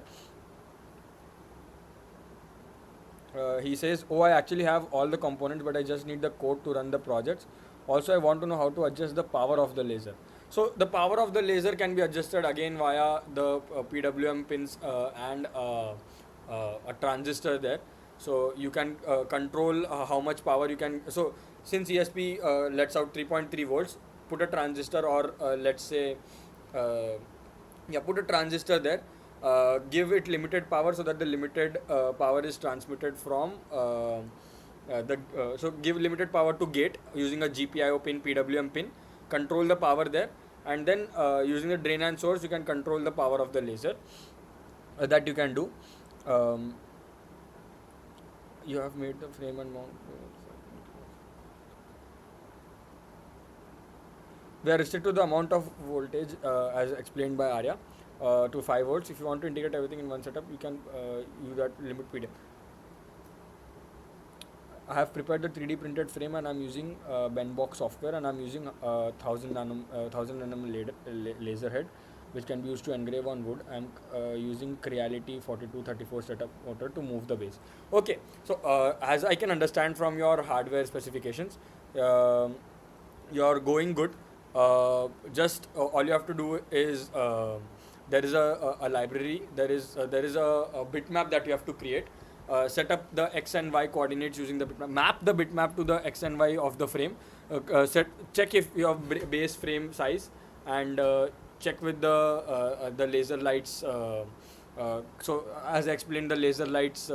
S1: He says, oh, I actually have all the components, but I just need the code to run the projects. Also, I want to know how to adjust the power of the laser. So the power of the laser can be adjusted again via the PWM pins and a transistor there. So you can control how much power you can. So since ESP lets out 3.3 volts, put a transistor, or let's say uh, yeah, put a transistor there, give it limited power so that the limited power is transmitted from so give limited power to gate using a GPIO pin, PWM pin, control the power there, and then using the drain and source you can control the power of the laser. That you can do. um, you have made the frame and mount. We are restricted to the amount of voltage as explained by Arya to 5 volts. If you want to integrate everything in one setup, you can use that limit PDF. I have prepared the 3D printed frame and I'm using Benbox software, and I'm using 1000 nm laser head, which can be used to engrave on wood. I'm using Creality 4234 setup motor to move the base. Okay, so as I can understand from your hardware specifications, um you're going good. Just all you have to do is there is a library, there is a bitmap that you have to create. Set up the x and y coordinates using the bitmap. Map the bitmap to the x and y of the frame. Check if you have base frame size, and check with the laser lights. So as I explained, the laser lights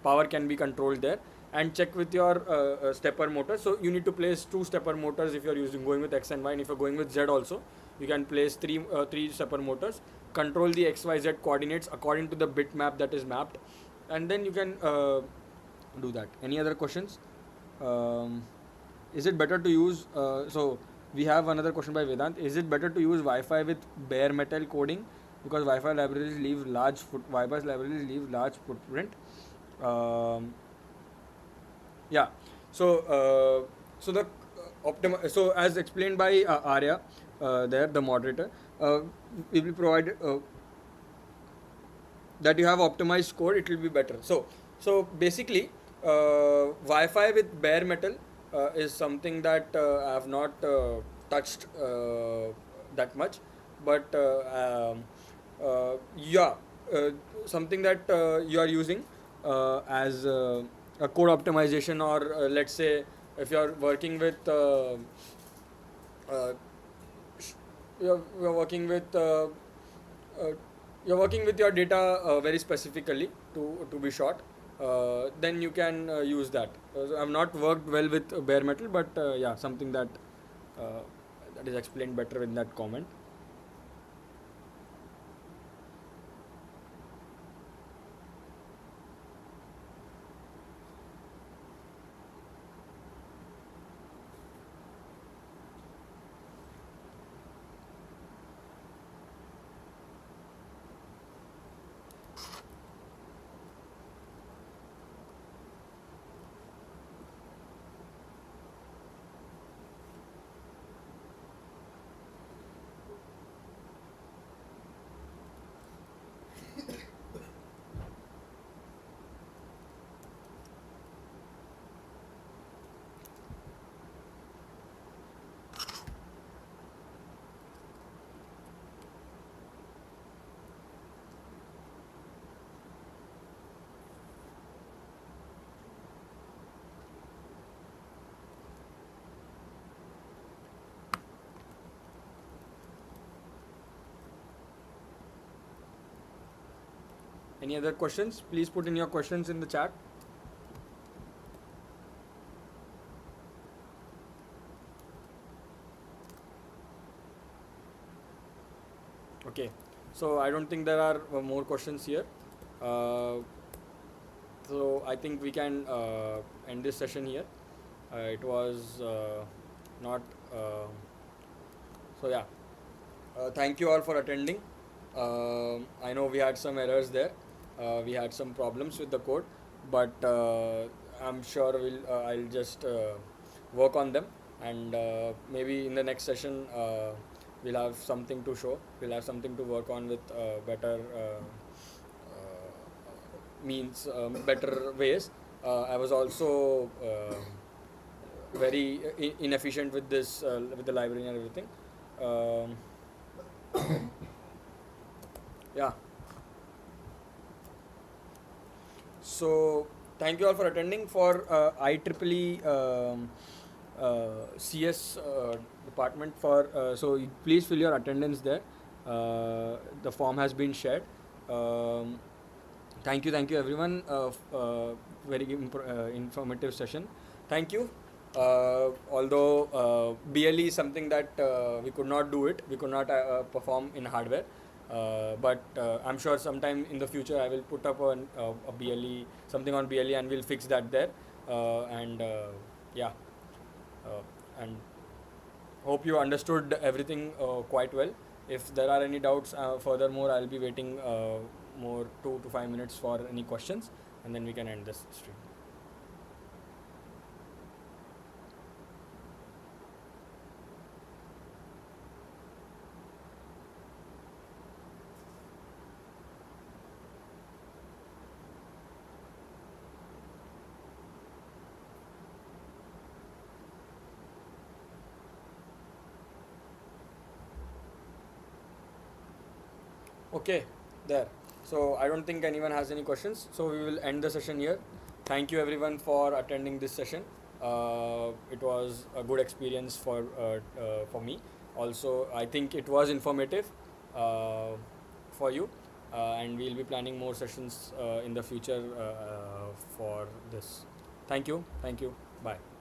S1: power can be controlled there, and check with your stepper motor. So you need to place 2 stepper motors if you are using going with x and y, and if you are going with z also, you can place three stepper motors. Control the xyz coordinates according to the bitmap that is mapped, and then you can do that. Any other questions? um, is it better to use so we have another question by Vedant. Is it better to use Wi-Fi with bare metal coding, because Wi-Fi's libraries leave large footprint? um, yeah. So the so as explained by Arya, there the moderator, we will provide that you have optimized code, it will be better. So basically, Wi-Fi with bare metal is something that I have not touched that much, but yeah, uh, something that you are using as a code optimization, or let's say if you are working with uh, you're working with uh, you're working with your data very specifically, to be short, then you can use that. So I've not worked well with bare metal, but yeah, something uh, that is explained better in that comment. Any other questions? Please put in your questions in the chat. Okay, so I don't think there are more questions here. Uh, so I think we can end this session here. It was not. So yeah, thank you all for attending. I know we had some errors there. We had some problems with the code, but I'm sure I'll just work on them, and maybe in the next session we'll have something to show. We'll have something to work on with better means, better ways. I was also very inefficient with this with the library and everything. Um, yeah. So thank you all for attending for IEEE CS department. For so please fill your attendance there. The form has been shared. Um, thank you everyone. Very informative session. Thank you. Although BLE is something that we could not do it, we could not perform in hardware. But I'm sure sometime in the future I will put up a BLE, something on BLE, and we'll fix that there. And yeah, uh, and hope you understood everything quite well. If there are any doubts, furthermore, I'll be waiting more 2 to 5 minutes for any questions, and then we can end this stream. Okay, there. So I don't think anyone has any questions. So we will end the session here. Thank you everyone for attending this session. It was a good experience for me. Also, I think it was informative for you, and we'll be planning more sessions in the future for this. Thank you. Thank you. Bye.